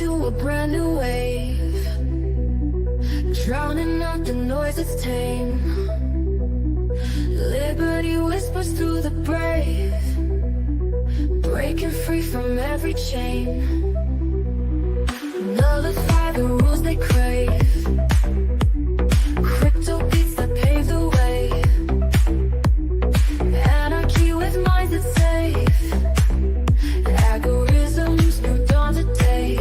into a brand new wave, drowning out the noise that's tame. Liberty whispers through the brave, breaking free from every chain. Nullify the rules they crave, crypto beats that pave the way. Anarchy with minds that's safe, algorithms, new dawn today.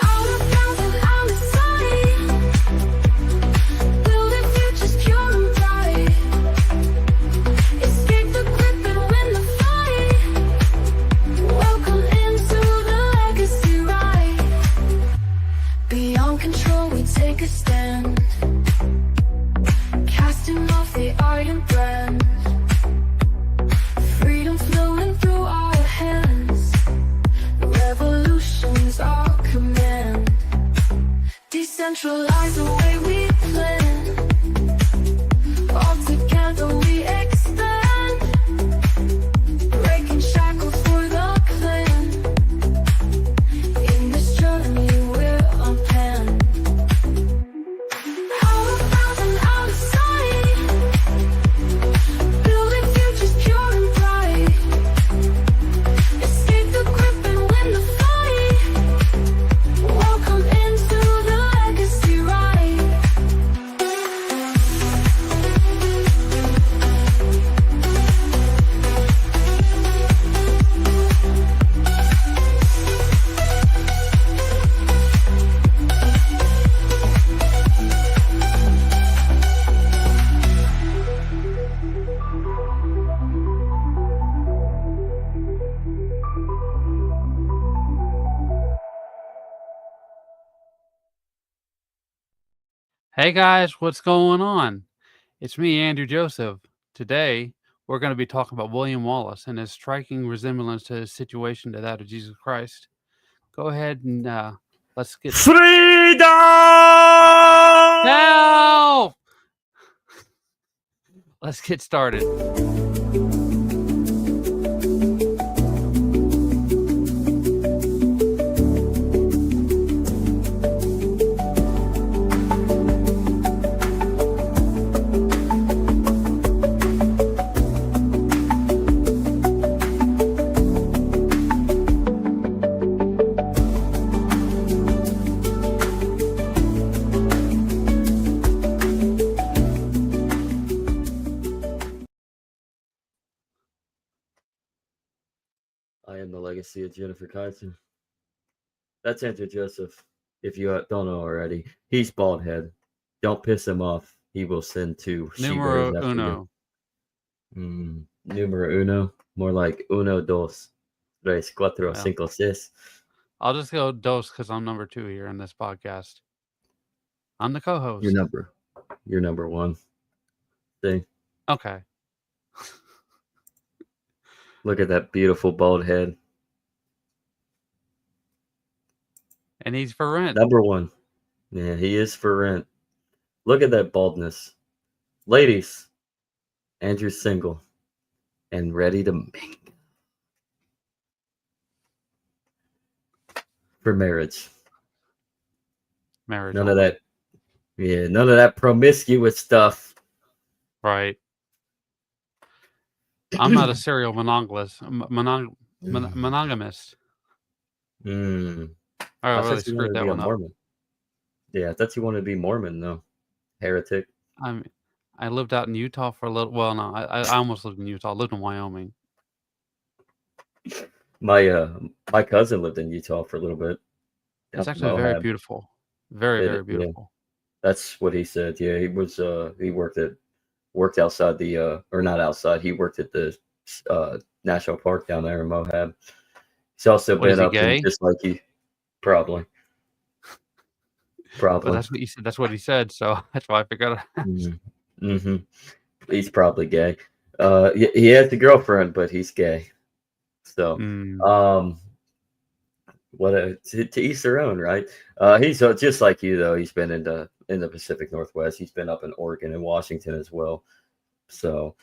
Out of bounds and out of sight, building futures pure and bright. Escape the grip and win the fight. Welcome into the legacy ride. Beyond control we take a stand, casting off the iron brand. Freedom flowing through our hands, revolution's our command. Decentralize the way we plan, all together we expand. Breaking shackles for the clan, in this journey we're unpanned. Out of bounds and out of sight, building futures pure and bright. Escape the grip and win the fight. Welcome into the legacy ride. Hey guys, what's going on? It's me, Andrew Joseph. Today, we're going to be talking about William Wallace and his striking resemblance to his situation to that of Jesus Christ. Go ahead and let's get Freedom! Help! Let's get started. I am the legacy of Jennifer Kaiser. That's Andrew Joseph. If you don't know already, he's bald head. Don't piss him off. He will send two Numero she-bears after uno. you. Numero uno. More like uno, dos, tres, cuatro, Well. cinco, seis. I'll just go dos because I'm number 2 here in this podcast. I'm the co-host. You're number one. See? Okay. Look at that beautiful bald head. And he's for rent. Number one. Yeah, he is for rent. Look at that baldness. Ladies, Andrew's single and ready to mingle. For marriage. Marriage. None of that. Yeah, none of that promiscuous stuff. Right. I'm not a serial monogamist. Monogamist. I I really thought you screwed wanted to that be a one up. Mormon. Yeah, I thought you wanted to be Mormon, though. Heretic. I lived out in Utah for a little. Well, no, I almost lived in Utah. I lived in Wyoming. My cousin lived in Utah for a little bit. It's actually very beautiful. Very, very beautiful. Yeah. That's what he said. Yeah, he was. He worked outside the or not outside. He worked at the national park down there in Moab. He's also What, is been he up gay? in just like you. Probably. But that's what you said. That's what he said. So that's why I figured out. He's probably gay. He has a girlfriend, but he's gay. So, to each their own, right? He's just like you, though. He's been in the Pacific Northwest. He's been up in Oregon and Washington as well. So,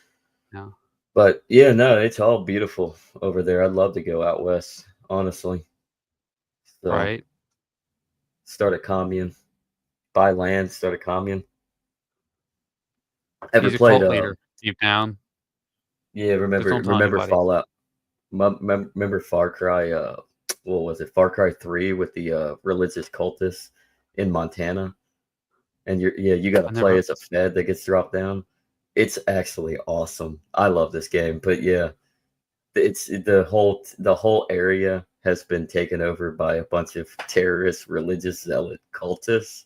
yeah. But yeah, no, it's all beautiful over there. I'd love to go out west, honestly. So right. start a commune, buy land, start a commune. Ever He's a played? cult leader deep down. Yeah, Just don't tell remember anybody. Fallout. Remember Far Cry? What was it? Far Cry 3 with the religious cultists in Montana, and you got to I play never. as a Fed that gets dropped down. It's actually awesome. I love this game, but yeah, it's the whole area has been taken over by a bunch of terrorist religious zealot cultists.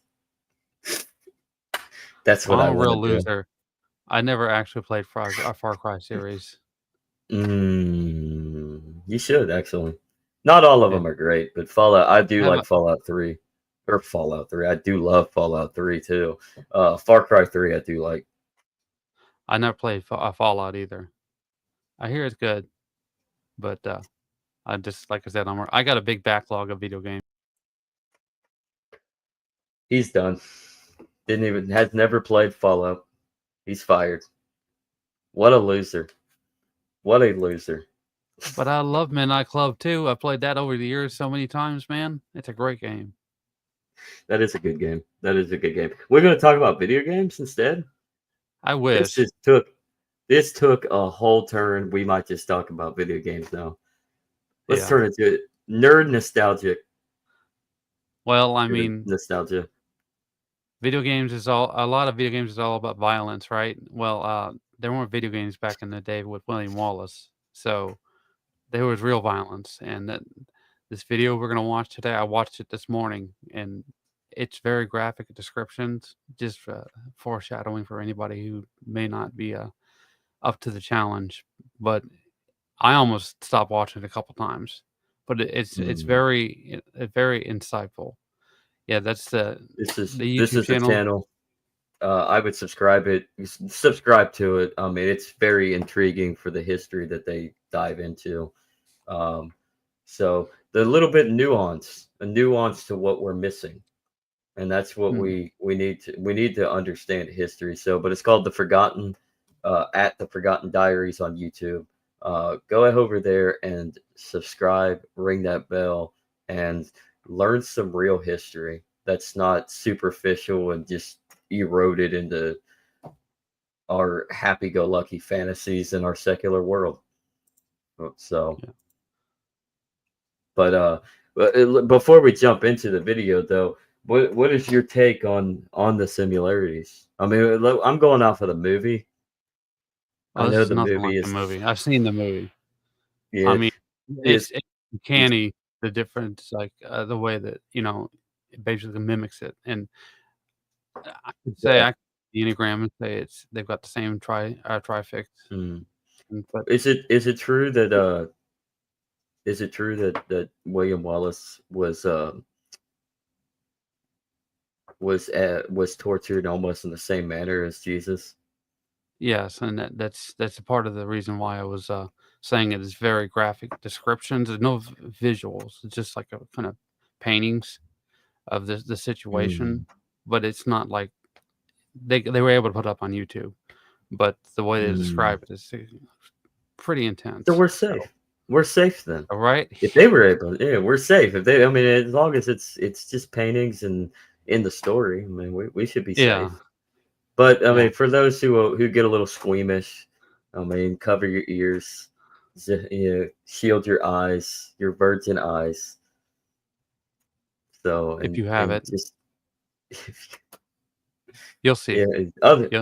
That's what I'm I a want real to do. loser. I never actually played a Far Cry series. You should actually. Not all of Yeah. them are great, but Fallout. I do I have like Fallout 3 or Fallout 3. I do love Fallout 3 too. Far Cry 3, I do like. I never played Fallout either. I hear it's good, but I just like I said, I got a big backlog of video games. He's done. Didn't even has never played Fallout. He's fired. What a loser. What a loser. But I love Midnight Club too. I played that over the years so many times, man. It's a great game. That is a good game. That is a good game. We're going to talk about video games instead. I This wish. just took a whole turn. We might just talk about video games now. Let's Yeah. turn it to nerd nostalgic. Well, I mean, Nostalgia. video games is a lot of video games is all about violence, right? Well, there weren't video games back in the day with William Wallace, so there was real violence. And this video we're gonna watch today, I watched it this morning, and it's very graphic descriptions, just foreshadowing for anybody who may not be up to the challenge. But I almost stopped watching it a couple times. But it's very very insightful. Yeah, that's the This YouTube is the channel. channel. I would subscribe to it. I mean, it's very intriguing for the history that they dive into. Um, so the little bit a nuance to what we're missing, and that's what Hmm. we need to understand history. So, but it's called at the Forgotten Diaries on YouTube. Go over there and subscribe, ring that bell, and learn some real history that's not superficial and just eroded into our happy-go-lucky fantasies in our secular world. So, Yeah. but before we jump into the video, though, what is your take on the similarities? I mean, I'm going off of the movie. I Oh, this know is the nothing movie like the is movie. I've seen the movie. I yeah, mean, it's it's uncanny, the difference, like, the way that, it basically mimics it, and I could say yeah. I the Enneagram and say they've got the same trifix, Mm. but Is it true that William Wallace was tortured almost in the same manner as Jesus? yes, and that's a part of the reason why I was, saying it is very graphic descriptions. There's no visuals, it's just like a kind of paintings of the situation, Mm. but it's not like they were able to put it up on YouTube, but the way they Mm. describe it is pretty So intense. we're safe. We're safe then. Right? If they were able, yeah, we're safe. If they, I mean, as long as it's just paintings and in the story, I mean, we should be Yeah, safe. But I yeah. mean, for those who get a little squeamish, I mean, cover your ears, shield your eyes, your virgin eyes. So If you have and it, just you'll see. yeah.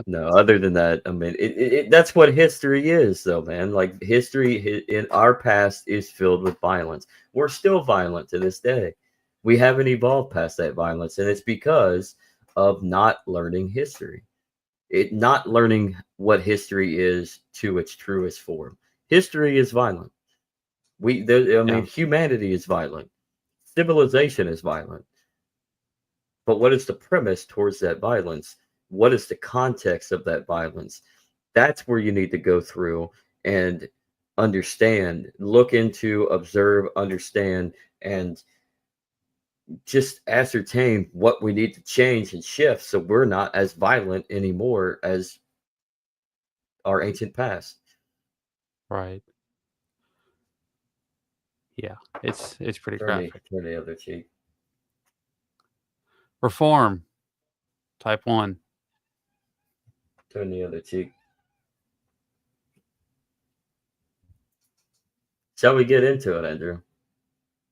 Yeah, Other than that, I mean, that's what history is, though, man. Like in our past is filled with violence. We're still violent to this day. We haven't evolved past that violence, and it's because of not learning history. Not learning what history is to its truest form. History is violent. I yeah, mean, humanity is violent. Civilization is violent. But what is the premise towards that violence? What is the context of that violence? That's where you need to go through and understand, look into, observe, understand, and just ascertain what we need to change and shift so we're not as violent anymore as our ancient past. right. Yeah, it's pretty graphic. Turn the other cheek. Reform, type 1. Turn the other cheek. Shall we get into it, Andrew?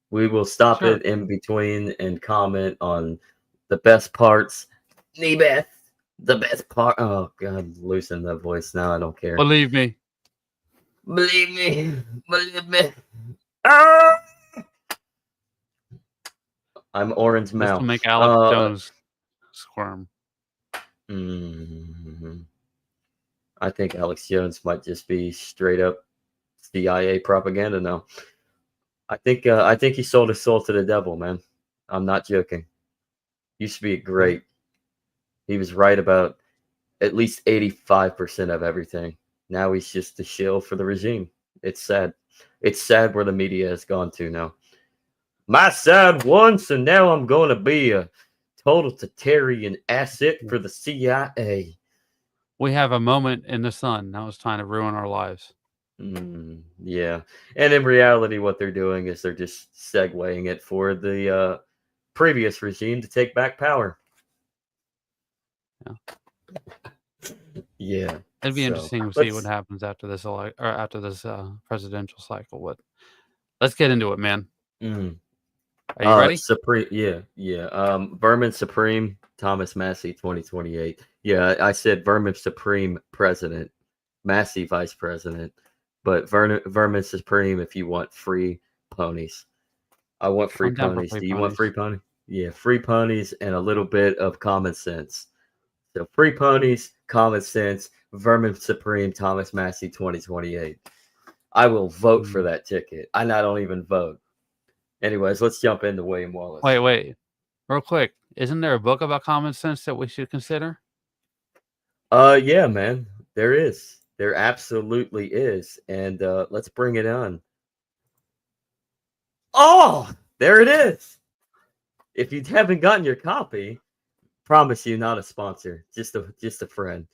We will stop Sure. it in between and comment on the best parts. The best part. Oh, God, loosen that voice now. I don't care. Believe me. Believe me. Believe me. Ah! I'm Orange This Mouth. will make Alex Jones squirm. I think Alex Jones might just be straight up CIA propaganda now. I think he sold his soul to the devil, man. I'm not joking. Used to be great. He was right about at least 85% of everything. Now he's just a shill for the regime. It's sad. It's sad where the media has gone to now. My side won, so now I'm going to be a totalitarian asset for the CIA. We have a moment in the sun. Now it's time to ruin our lives. Yeah. And in reality, what they're doing is they're just segueing it for the previous regime to take back power. Yeah. It'd be So, interesting to see what happens after this presidential cycle. But let's get into it, man. Are you ready? Vermin Supreme, Thomas Massey, 2028. Yeah, I said Vermin Supreme President, Massey Vice President, but Vermin Supreme if you want free ponies. I want free ponies. Do you want free ponies? Yeah, free ponies and a little bit of common sense. So free ponies, common sense, Vermin Supreme, Thomas Massey, 2028. I will vote for that ticket. I don't even vote. Anyways, let's jump into William Wallace. Wait. Real quick. Isn't there a book about common sense that we should consider? Yeah, man. There is. There absolutely is. And let's bring it on. Oh, there it is. If you haven't gotten your copy, promise you, not a sponsor, just a friend.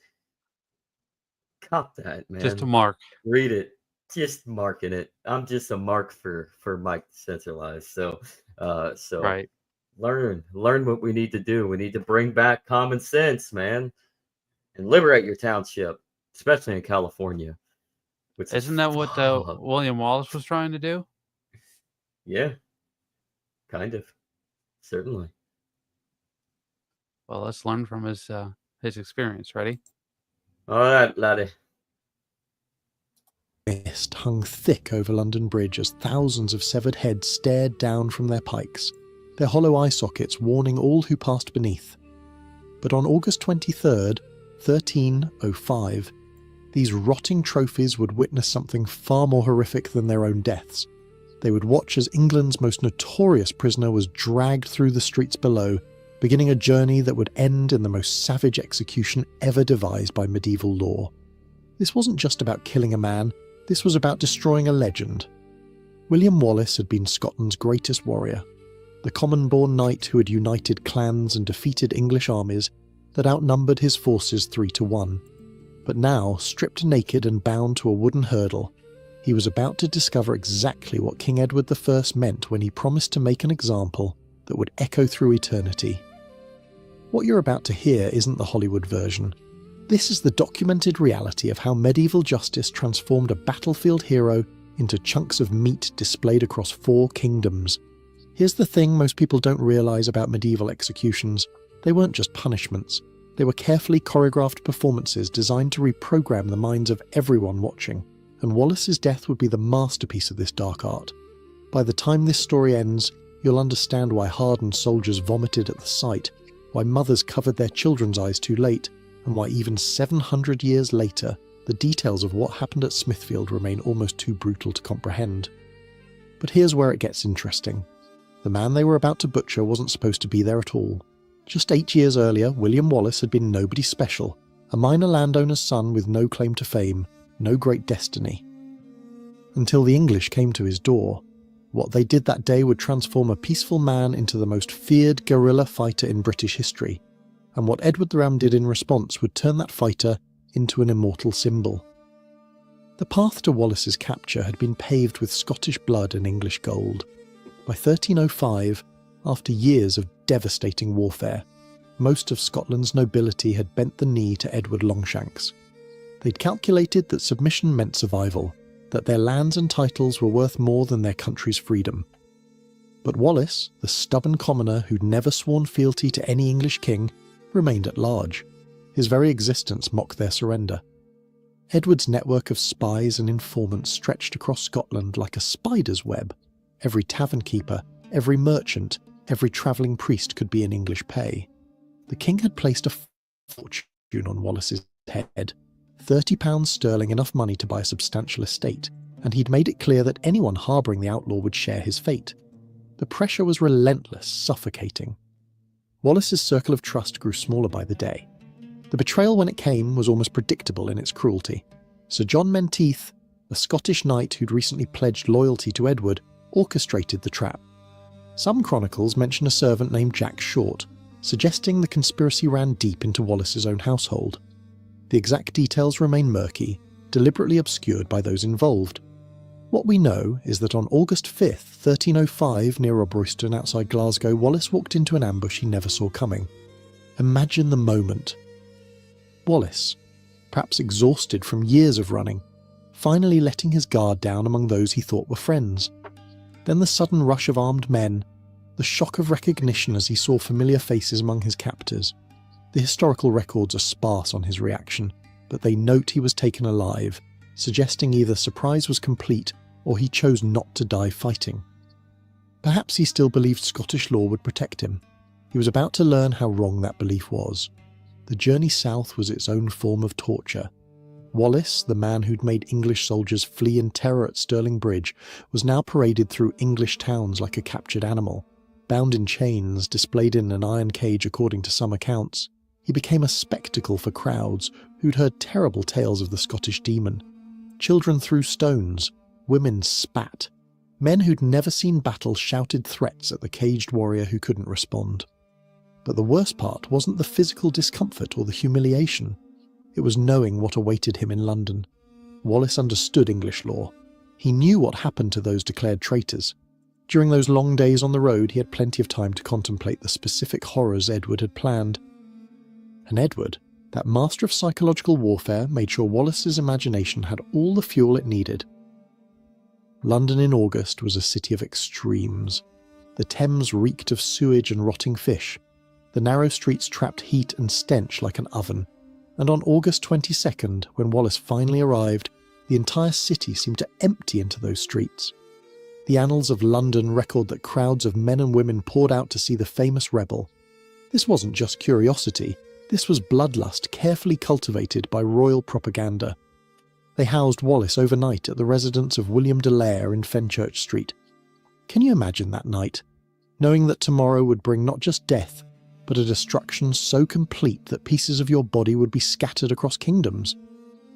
Cop that, man. Just a mark. Read it. Just marking it. I'm just a mark for Mike Centralized. So Right. Learn what we need to do. We need to bring back common sense, man, and liberate your township, especially in California. Isn't that what William Wallace was trying to do? Yeah, kind of, certainly. Well, let's learn from his experience. Ready? All right, laddie. Mist hung thick over London Bridge as thousands of severed heads stared down from their pikes, their hollow eye sockets warning all who passed beneath. But on August 23rd, 1305, these rotting trophies would witness something far more horrific than their own deaths. They would watch as England's most notorious prisoner was dragged through the streets below, beginning a journey that would end in the most savage execution ever devised by medieval law. This wasn't just about killing a man, this was about destroying a legend. William Wallace had been Scotland's greatest warrior, the common-born knight who had united clans and defeated English armies that outnumbered his forces 3-1. But now, stripped naked and bound to a wooden hurdle, he was about to discover exactly what King Edward I meant when he promised to make an example that would echo through eternity. What you're about to hear isn't the Hollywood version. This is the documented reality of how medieval justice transformed a battlefield hero into chunks of meat displayed across 4 kingdoms. Here's the thing most people don't realise about medieval executions. They weren't just punishments. They were carefully choreographed performances designed to reprogram the minds of everyone watching, and Wallace's death would be the masterpiece of this dark art. By the time this story ends, you'll understand why hardened soldiers vomited at the sight, why mothers covered their children's eyes too late, and why even 700 years later, the details of what happened at Smithfield remain almost too brutal to comprehend. But here's where it gets interesting. The man they were about to butcher wasn't supposed to be there at all. Just 8 years earlier, William Wallace had been nobody special, a minor landowner's son with no claim to fame, no great destiny. Until the English came to his door. What they did that day would transform a peaceful man into the most feared guerrilla fighter in British history, and what Edward the Ram did in response would turn that fighter into an immortal symbol. The path to Wallace's capture had been paved with Scottish blood and English gold. By 1305, after years of devastating warfare, most of Scotland's nobility had bent the knee to Edward Longshanks. They'd calculated that submission meant survival, that their lands and titles were worth more than their country's freedom. But Wallace, the stubborn commoner who'd never sworn fealty to any English king, remained at large. His very existence mocked their surrender. Edward's network of spies and informants stretched across Scotland like a spider's web. Every tavern keeper, every merchant, every travelling priest could be in English pay. The king had placed a fortune on Wallace's head, £30 sterling, enough money to buy a substantial estate, and he'd made it clear that anyone harbouring the outlaw would share his fate. The pressure was relentless, suffocating. Wallace's circle of trust grew smaller by the day. The betrayal, when it came, was almost predictable in its cruelty. Sir John Menteith, a Scottish knight who'd recently pledged loyalty to Edward, orchestrated the trap. Some chronicles mention a servant named Jack Short, suggesting the conspiracy ran deep into Wallace's own household. The exact details remain murky, deliberately obscured by those involved. What we know is that on August 5th, 1305, near Robroyston outside Glasgow, Wallace walked into an ambush he never saw coming. Imagine the moment. Wallace, perhaps exhausted from years of running, finally letting his guard down among those he thought were friends. Then the sudden rush of armed men, the shock of recognition as he saw familiar faces among his captors. The historical records are sparse on his reaction, but they note he was taken alive, suggesting either surprise was complete or he chose not to die fighting. Perhaps he still believed Scottish law would protect him. He was about to learn how wrong that belief was. The journey south was its own form of torture. Wallace, the man who'd made English soldiers flee in terror at Stirling Bridge, was now paraded through English towns like a captured animal. Bound in chains, displayed in an iron cage according to some accounts, he became a spectacle for crowds who'd heard terrible tales of the Scottish demon. Children threw stones, women spat. Men who'd never seen battle shouted threats at the caged warrior who couldn't respond. But the worst part wasn't the physical discomfort or the humiliation. It was knowing what awaited him in London. Wallace understood English law. He knew what happened to those declared traitors. During those long days on the road, he had plenty of time to contemplate the specific horrors Edward had planned. And Edward, that master of psychological warfare, made sure Wallace's imagination had all the fuel it needed. London in August was a city of extremes. The Thames reeked of sewage and rotting fish. The narrow streets trapped heat and stench like an oven. And on August 22nd, when Wallace finally arrived, the entire city seemed to empty into those streets. The annals of London record that crowds of men and women poured out to see the famous rebel. This wasn't just curiosity, this was bloodlust carefully cultivated by royal propaganda. They housed Wallace overnight at the residence of William de Layer in Fenchurch Street. Can you imagine that night, knowing that tomorrow would bring not just death, but a destruction so complete that pieces of your body would be scattered across kingdoms?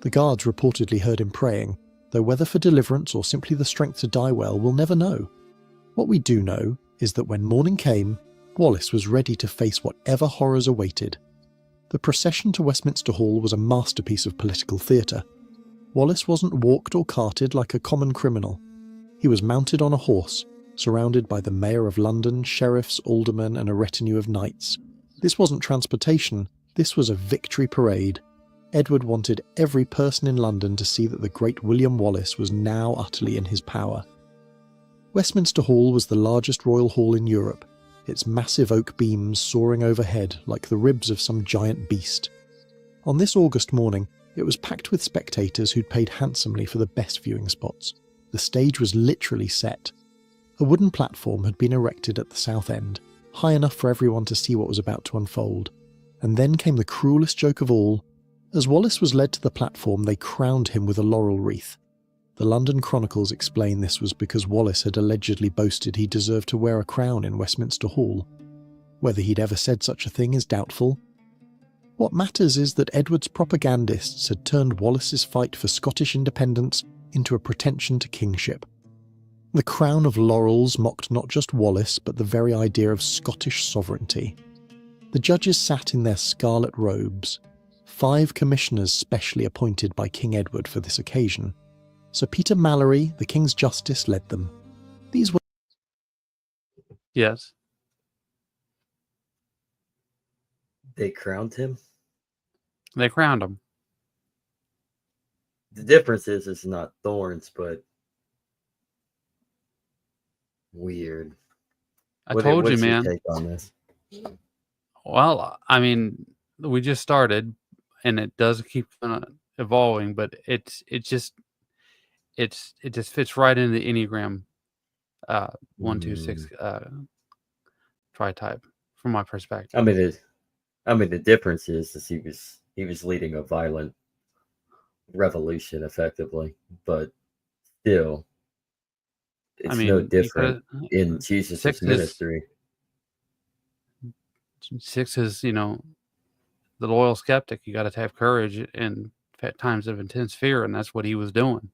The guards reportedly heard him praying, though whether for deliverance or simply the strength to die well, we'll never know. What we do know is that when morning came, Wallace was ready to face whatever horrors awaited. The procession to Westminster Hall was a masterpiece of political theatre. Wallace wasn't walked or carted like a common criminal. He was mounted on a horse, surrounded by the Mayor of London, sheriffs, aldermen, and a retinue of knights. This wasn't transportation, this was a victory parade. Edward wanted every person in London to see that the great William Wallace was now utterly in his power. Westminster Hall was the largest royal hall in Europe, its massive oak beams soaring overhead like the ribs of some giant beast. On this August morning, it was packed with spectators who'd paid handsomely for the best viewing spots. The stage was literally set. A wooden platform had been erected at the south end, high enough for everyone to see what was about to unfold. And then came the cruelest joke of all. As Wallace was led to the platform, they crowned him with a laurel wreath. The London chronicles explain this was because Wallace had allegedly boasted he deserved to wear a crown in Westminster Hall. Whether he'd ever said such a thing is doubtful. What matters is that Edward's propagandists had turned Wallace's fight for Scottish independence into a pretension to kingship. The crown of laurels mocked not just Wallace, but the very idea of Scottish sovereignty. The judges sat in their scarlet robes, 5 commissioners specially appointed by King Edward for this occasion. Sir Peter Mallory, the King's Justice, led them. These were Yes. They crowned him. They crowned him. The difference is it's not thorns, but weird. I told you, what's your man. take on this? Well, I mean, we just started, and it does keep evolving, but it just fits right into the Enneagram 1, 2, 6 tri-type from my perspective. I mean, the difference is he was leading a violent revolution, effectively, but still, it's no different in Jesus' ministry. 6 is, the loyal skeptic. You got to have courage in times of intense fear, and that's what he was doing.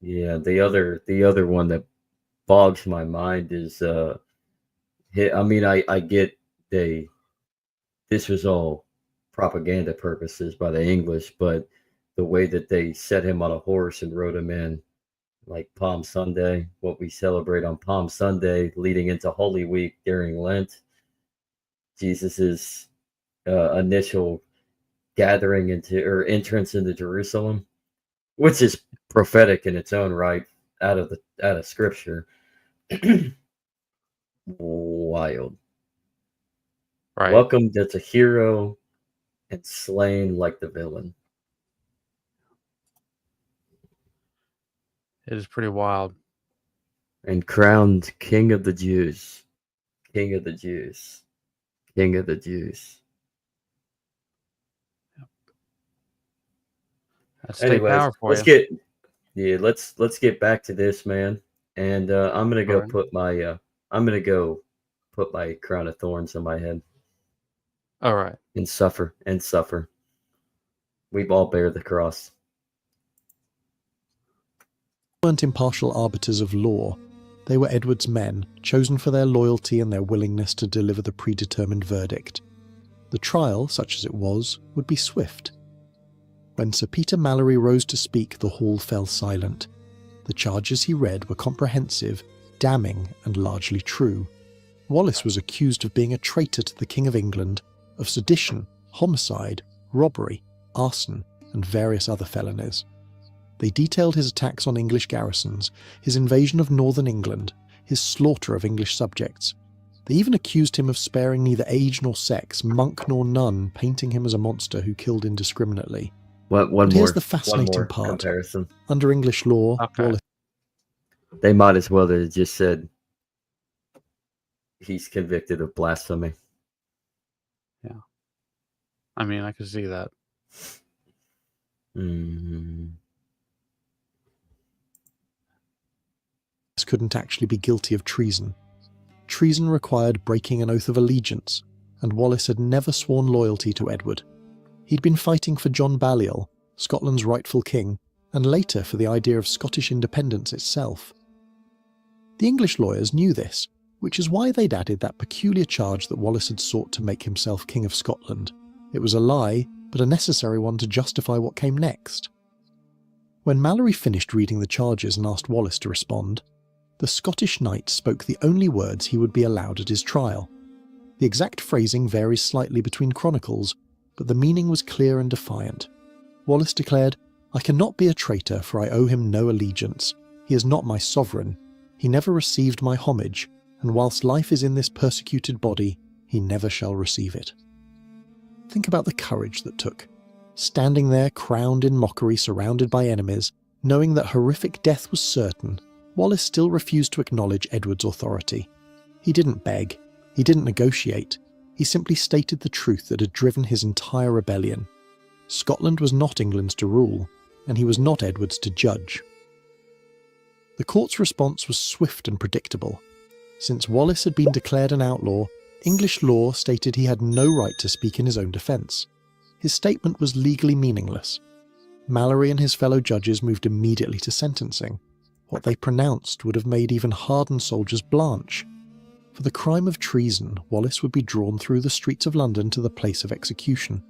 Yeah, the other one that bogs my mind is I mean, I get this was all propaganda purposes by the English, but the way that they set him on a horse and rode him in, like Palm Sunday, what we celebrate on Palm Sunday leading into Holy Week during Lent, Jesus's initial gathering entrance into Jerusalem, which is prophetic in its own right, out of Scripture. Wild. Right. Welcomed as a hero and slain like the villain. It is pretty wild. And crowned King of the Jews. King of the Jews. King of the Jews. That's state Anyways, power for let's you. let's get back to this, man. And I'm gonna go Alright. put my crown of thorns on my head All right. and suffer. We've all bear the cross. weren't impartial arbiters of law. They were Edward's men, chosen for their loyalty and their willingness to deliver the predetermined verdict. The trial, such as it was, would be swift. When Sir Peter Mallory rose to speak, the hall fell silent. The charges he read were comprehensive, damning, and largely true. Wallace was accused of being a traitor to the King of England, of sedition, homicide, robbery, arson, and various other felonies. They detailed his attacks on English garrisons, his invasion of northern England, his slaughter of English subjects. They even accused him of sparing neither age nor sex, monk nor nun, painting him as a monster who killed indiscriminately. Here's the fascinating part. Comparison. Under English law, Wallace... They might as well have just said he's convicted of blasphemy. Yeah. I mean, I can see that. couldn't actually be guilty of treason. Treason required breaking an oath of allegiance, and Wallace had never sworn loyalty to Edward. He'd been fighting for John Balliol, Scotland's rightful king, and later for the idea of Scottish independence itself. The English lawyers knew this, which is why they'd added that peculiar charge that Wallace had sought to make himself King of Scotland. It was a lie, but a necessary one to justify what came next. When Mallory finished reading the charges and asked Wallace to respond, the Scottish knight spoke the only words he would be allowed at his trial. The exact phrasing varies slightly between chronicles, but the meaning was clear and defiant. Wallace declared, "I cannot be a traitor, for I owe him no allegiance. He is not my sovereign. He never received my homage, and whilst life is in this persecuted body, he never shall receive it." Think about the courage that took. Standing there crowned in mockery, surrounded by enemies, knowing that horrific death was certain, Wallace still refused to acknowledge Edward's authority. He didn't beg. He didn't negotiate. He simply stated the truth that had driven his entire rebellion. Scotland was not England's to rule, and he was not Edward's to judge. The court's response was swift and predictable. Since Wallace had been declared an outlaw, English law stated he had no right to speak in his own defence. His statement was legally meaningless. Mallory and his fellow judges moved immediately to sentencing. What they pronounced would have made even hardened soldiers blanch. For the crime of treason, Wallace would be drawn through the streets of London to the place of execution.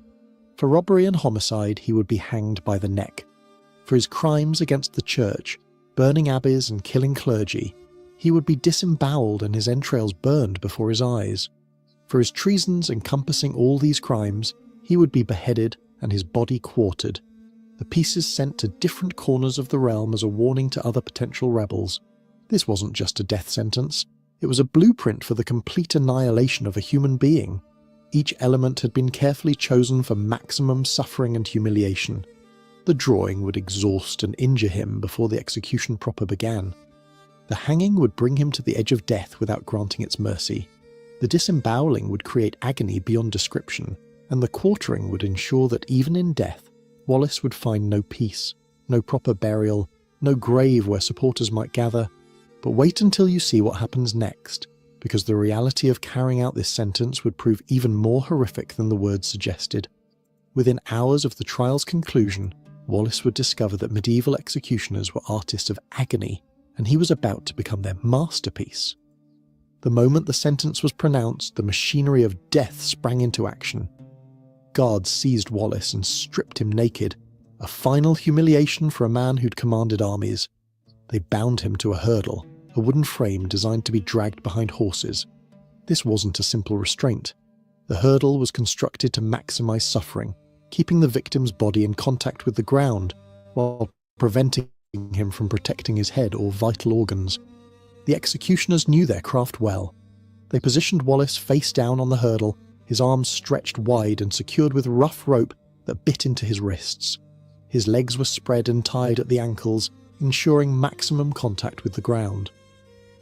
For robbery and homicide, he would be hanged by the neck. For his crimes against the church, burning abbeys and killing clergy, he would be disemboweled and his entrails burned before his eyes. For his treasons encompassing all these crimes, he would be beheaded and his body quartered, the pieces sent to different corners of the realm as a warning to other potential rebels. This wasn't just a death sentence, it was a blueprint for the complete annihilation of a human being. Each element had been carefully chosen for maximum suffering and humiliation. The drawing would exhaust and injure him before the execution proper began. The hanging would bring him to the edge of death without granting its mercy. The disemboweling would create agony beyond description, and the quartering would ensure that even in death, Wallace would find no peace, no proper burial, no grave where supporters might gather. But wait until you see what happens next, because the reality of carrying out this sentence would prove even more horrific than the words suggested. Within hours of the trial's conclusion, Wallace would discover that medieval executioners were artists of agony, and he was about to become their masterpiece. The moment the sentence was pronounced, the machinery of death sprang into action. Guards seized Wallace and stripped him naked, a final humiliation for a man who'd commanded armies. They bound him to a hurdle, a wooden frame designed to be dragged behind horses. This wasn't a simple restraint. The hurdle was constructed to maximize suffering, keeping the victim's body in contact with the ground, while preventing him from protecting his head or vital organs. The executioners knew their craft well. They positioned Wallace face down on the hurdle, his arms stretched wide and secured with rough rope that bit into his wrists. His legs were spread and tied at the ankles, ensuring maximum contact with the ground.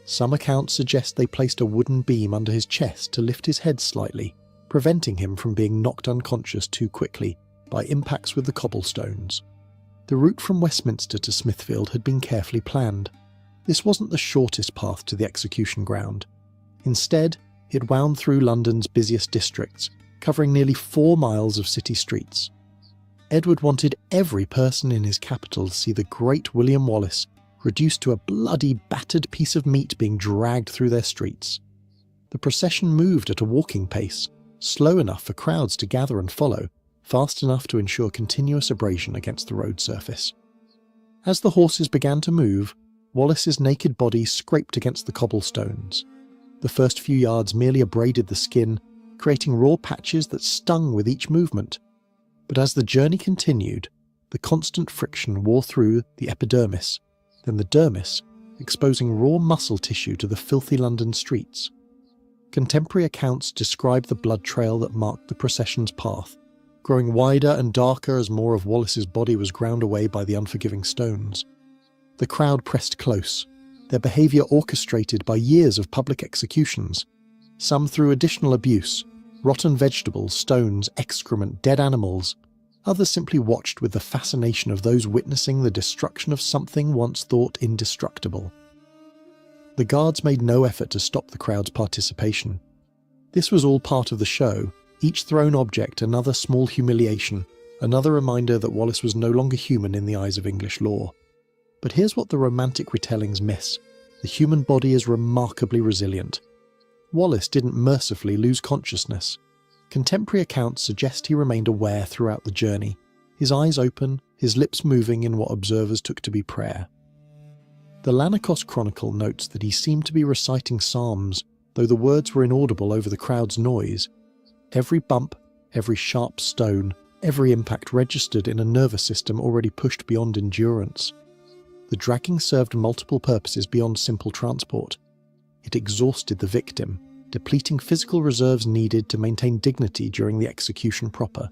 Some accounts suggest they placed a wooden beam under his chest to lift his head slightly, preventing him from being knocked unconscious too quickly by impacts with the cobblestones. The route from Westminster to Smithfield had been carefully planned. This wasn't the shortest path to the execution ground. Instead, it wound through London's busiest districts, covering nearly 4 miles of city streets. Edward wanted every person in his capital to see the great William Wallace reduced to a bloody, battered piece of meat being dragged through their streets. The procession moved at a walking pace, slow enough for crowds to gather and follow, fast enough to ensure continuous abrasion against the road surface. As the horses began to move, Wallace's naked body scraped against the cobblestones. The first few yards merely abraded the skin, creating raw patches that stung with each movement. But as the journey continued, the constant friction wore through the epidermis, then the dermis, exposing raw muscle tissue to the filthy London streets. Contemporary accounts describe the blood trail that marked the procession's path, growing wider and darker as more of Wallace's body was ground away by the unforgiving stones. The crowd pressed close, their behaviour orchestrated by years of public executions, some through additional abuse, rotten vegetables, stones, excrement, dead animals. Others simply watched with the fascination of those witnessing the destruction of something once thought indestructible. The guards made no effort to stop the crowd's participation. This was all part of the show, each thrown object another small humiliation, another reminder that Wallace was no longer human in the eyes of English law. But here's what the romantic retellings miss. The human body is remarkably resilient. Wallace didn't mercifully lose consciousness. Contemporary accounts suggest he remained aware throughout the journey, his eyes open, his lips moving in what observers took to be prayer. The Lanercost Chronicle notes that he seemed to be reciting psalms, though the words were inaudible over the crowd's noise. Every bump, every sharp stone, every impact registered in a nervous system already pushed beyond endurance. The dragging served multiple purposes beyond simple transport. It exhausted the victim, depleting physical reserves needed to maintain dignity during the execution proper.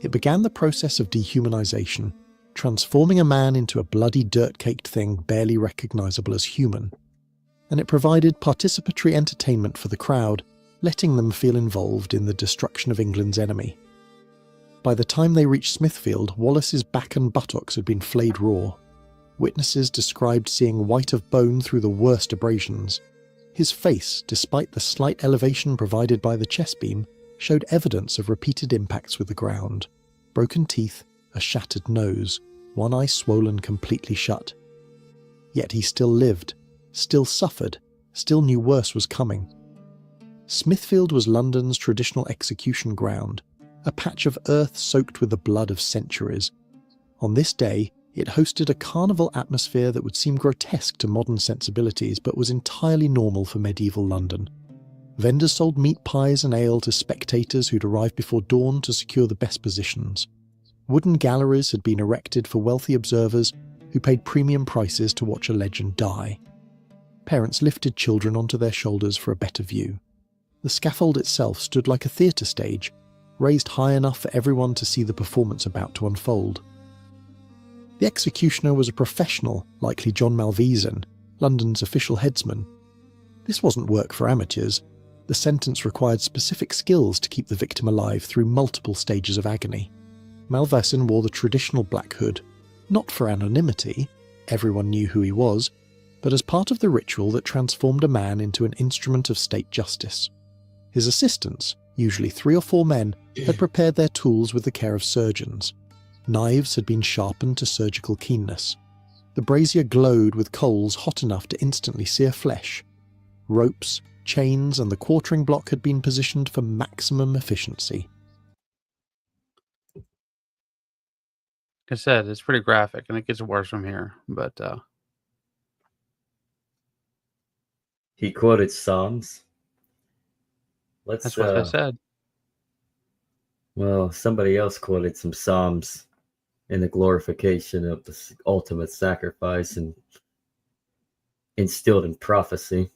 It began the process of dehumanization, transforming a man into a bloody dirt-caked thing barely recognizable as human. And it provided participatory entertainment for the crowd, letting them feel involved in the destruction of England's enemy. By the time they reached Smithfield, Wallace's back and buttocks had been flayed raw. Witnesses described seeing white of bone through the worst abrasions. His face, despite the slight elevation provided by the chest beam, showed evidence of repeated impacts with the ground. Broken teeth, a shattered nose, one eye swollen completely shut. Yet he still lived, still suffered, still knew worse was coming. Smithfield was London's traditional execution ground, a patch of earth soaked with the blood of centuries. On this day, It hosted a carnival atmosphere that would seem grotesque to modern sensibilities but was entirely normal for medieval London. Vendors sold meat pies and ale to spectators who'd arrive before dawn to secure the best positions. Wooden galleries had been erected for wealthy observers who paid premium prices to watch a legend die. Parents lifted children onto their shoulders for a better view. The scaffold itself stood like a theatre stage, raised high enough for everyone to see the performance about to unfold. The executioner was a professional, likely John Malveson, London's official headsman. This wasn't work for amateurs. The sentence required specific skills to keep the victim alive through multiple stages of agony. Malveson wore the traditional black hood, not for anonymity, everyone knew who he was, but as part of the ritual that transformed a man into an instrument of state justice. His assistants, usually 3 or 4 men, had prepared their tools with the care of surgeons. Knives had been sharpened to surgical keenness. The brazier glowed with coals hot enough to instantly sear flesh. Ropes, chains, and the quartering block had been positioned for maximum efficiency. Like I said, it's pretty graphic, and it gets worse from here. But He quoted Psalms. that's what I said. Well, somebody else quoted some Psalms in the glorification of the ultimate sacrifice and instilled in prophecy.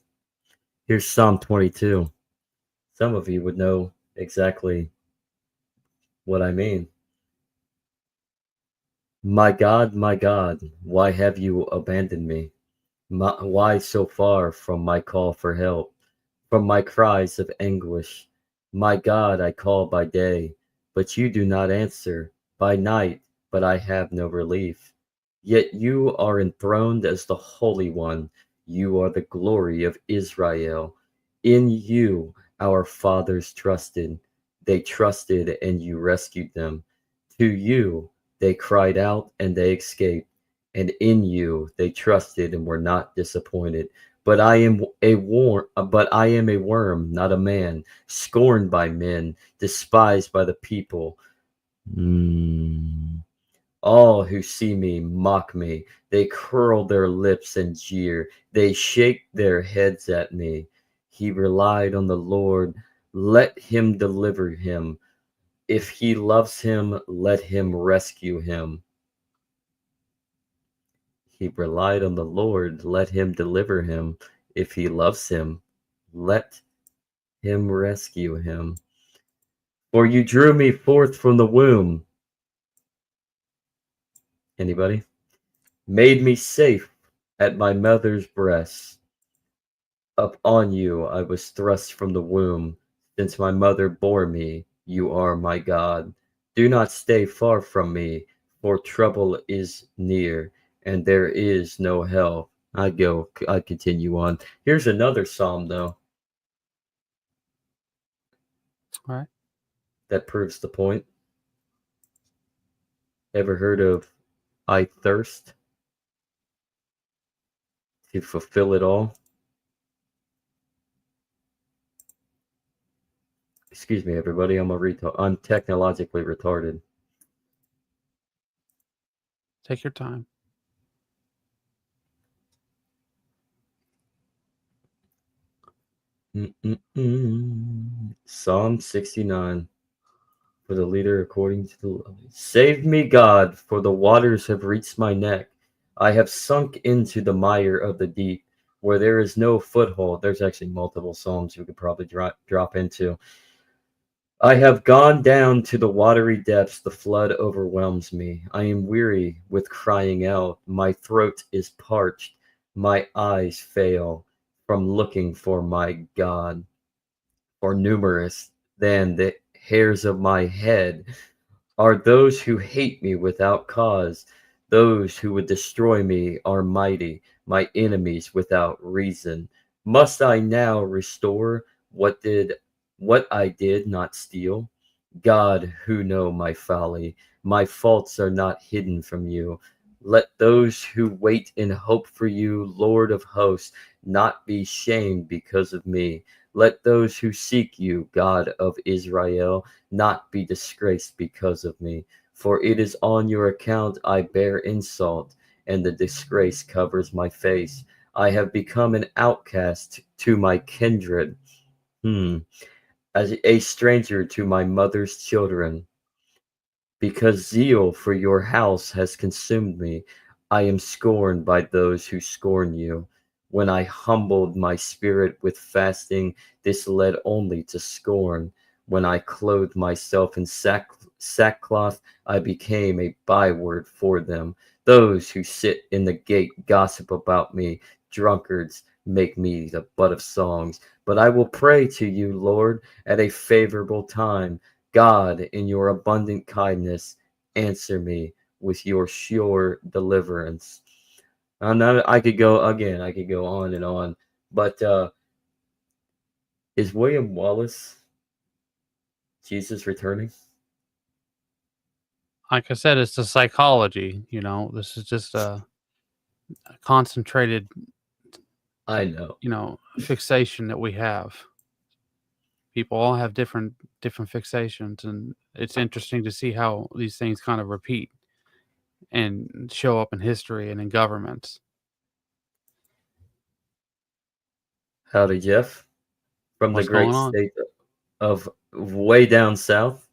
Here's Psalm 22. Some of you would know exactly what I mean. My God, why have you abandoned me? Why so far from my call for help, from my cries of anguish? My God, I call by day, but you do not answer, by night, but I have no relief. Yet you are enthroned as the Holy One. You are the glory of Israel. In you our fathers trusted. They trusted and you rescued them. To you they cried out and they escaped. And in you they trusted and were not disappointed. But I am a worm, not a man, scorned by men, despised by the people. All who see me mock me. They curl their lips and jeer. They shake their heads at me. He relied on the Lord. Let him deliver him. If he loves him, let him rescue him. He relied on the Lord. Let him deliver him. If he loves him, let him rescue him. For you drew me forth from the womb. Anybody? Made me safe at my mother's breast. Up on you I was thrust from the womb. Since my mother bore me, you are my God. Do not stay far from me, for trouble is near, and there is no help. I continue on. Here's another psalm, though. All right. That proves the point. Ever heard of I thirst to fulfill it all? Excuse me, everybody. I'm technologically retarded. Take your time. Psalm 69. For the leader according to the love. Save me, God, for the waters have reached my neck. I have sunk into the mire of the deep, where there is no foothold. There's actually multiple psalms we could probably drop into. I have gone down to the watery depths. The flood overwhelms me. I am weary with crying out. My throat is parched. My eyes fail from looking for my God. For numerous than the hairs of my head are those who hate me without cause. Those who would destroy me are mighty, my enemies without reason. Must I now restore what I did not steal? God, who know my folly, my faults are not hidden from you. Let those who wait and hope for you, Lord of hosts, not be shamed because of me. Let those who seek you, God of Israel, not be disgraced because of me. For it is on your account I bear insult, and the disgrace covers my face. I have become an outcast to my kindred, as a stranger to my mother's children. Because zeal for your house has consumed me, I am scorned by those who scorn you. When I humbled my spirit with fasting, this led only to scorn. When I clothed myself in sackcloth, I became a byword for them. Those who sit in the gate gossip about me. Drunkards make me the butt of songs. But I will pray to you, Lord, at a favorable time. God, in your abundant kindness, answer me with your sure deliverance. I could go again. I could go on and on. But is William Wallace Jesus returning? Like I said, it's the psychology. This is just a concentrated, I know. fixation that we have. People all have different fixations, and it's interesting to see how these things kind of repeat and show up in history and in governments. Howdy, Jeff, from the What's going great on? state of way down south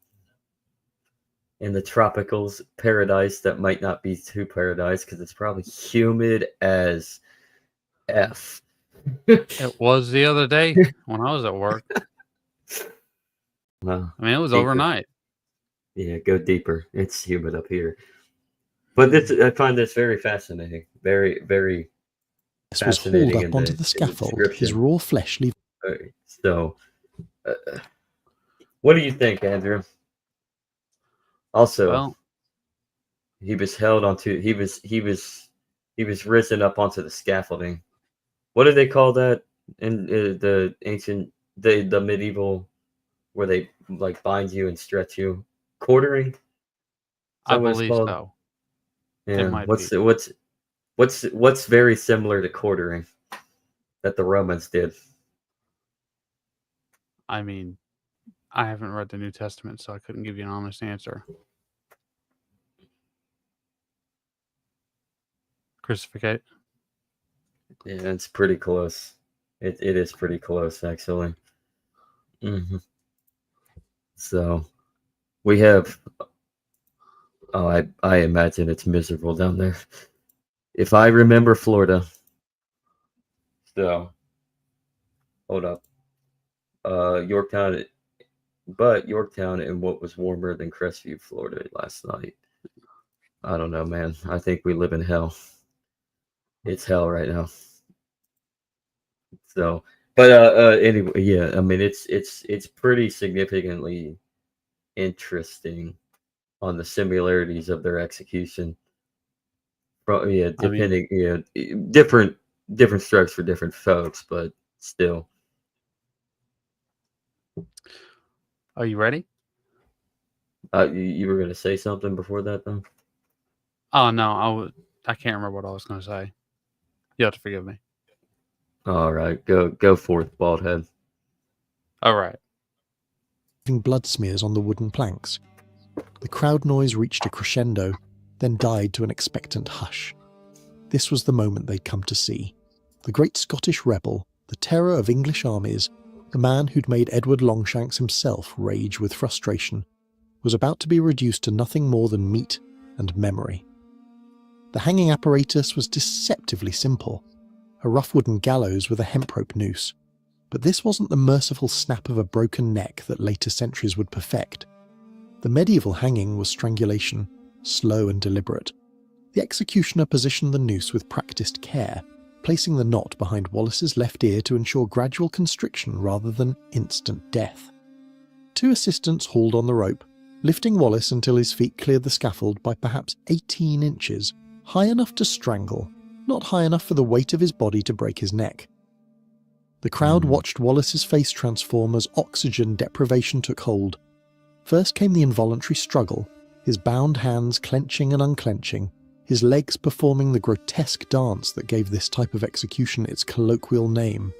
in the tropicals paradise that might not be too paradise because it's probably humid as F. It was the other day when I was at work. Well, I mean, it was deeper. overnight. Yeah, go deeper. It's humid up here. But I find this very fascinating. Very, very Was hauled fascinating up onto the scaffold, his description. raw flesh leaving. So, what do you think, Andrew? Also, Well, he was held onto. He was risen up onto the scaffolding. What do they call that in the ancient, the medieval, where they like bind you and stretch you? Quartering? Is I that what it's believe called? so. Yeah. might What's very similar to quartering that the Romans did? I mean, I haven't read the New Testament, so I couldn't give you an honest answer. Crucificate. Yeah, it's pretty close. It is pretty close, actually. So we have. Oh, I imagine it's miserable down there. If I remember Florida. So, hold up. Yorktown, but Yorktown and what was warmer than Crestview, Florida last night. I don't know, man. I think we live in hell. It's hell right now. So, but anyway, yeah. I mean, it's pretty significantly interesting on the similarities of their execution. Yeah, depending, different strokes for different folks, but still. Are you ready? You were going to say something before that, though? Oh no, I can't remember what I was going to say. You have to forgive me. All right, go forth, bald head. All right. Blood smears on the wooden planks. The crowd noise reached a crescendo, then died to an expectant hush. This was the moment they'd come to see. The great Scottish rebel, the terror of English armies, the man who'd made Edward Longshanks himself rage with frustration, was about to be reduced to nothing more than meat and memory. The hanging apparatus was deceptively simple, a rough wooden gallows with a hemp rope noose. But this wasn't the merciful snap of a broken neck that later centuries would perfect. The medieval hanging was strangulation, slow and deliberate. The executioner positioned the noose with practiced care, placing the knot behind Wallace's left ear to ensure gradual constriction rather than instant death. Two assistants hauled on the rope, lifting Wallace until his feet cleared the scaffold by perhaps 18 inches, high enough to strangle, not high enough for the weight of his body to break his neck. The crowd watched Wallace's face transform as oxygen deprivation took hold. First came the involuntary struggle, his bound hands clenching and unclenching, his legs performing the grotesque dance that gave this type of execution its colloquial name.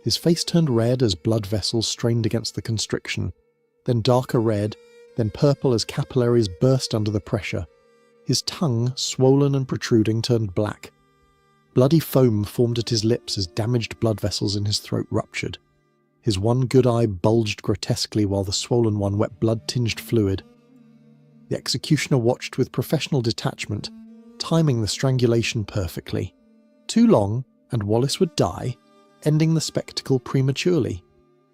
His face turned red as blood vessels strained against the constriction, then darker red, then purple as capillaries burst under the pressure. His tongue, swollen and protruding, turned black. Bloody foam formed at his lips as damaged blood vessels in his throat ruptured. His one good eye bulged grotesquely while the swollen one wept blood-tinged fluid. The executioner watched with professional detachment, timing the strangulation perfectly. Too long, and Wallace would die, ending the spectacle prematurely.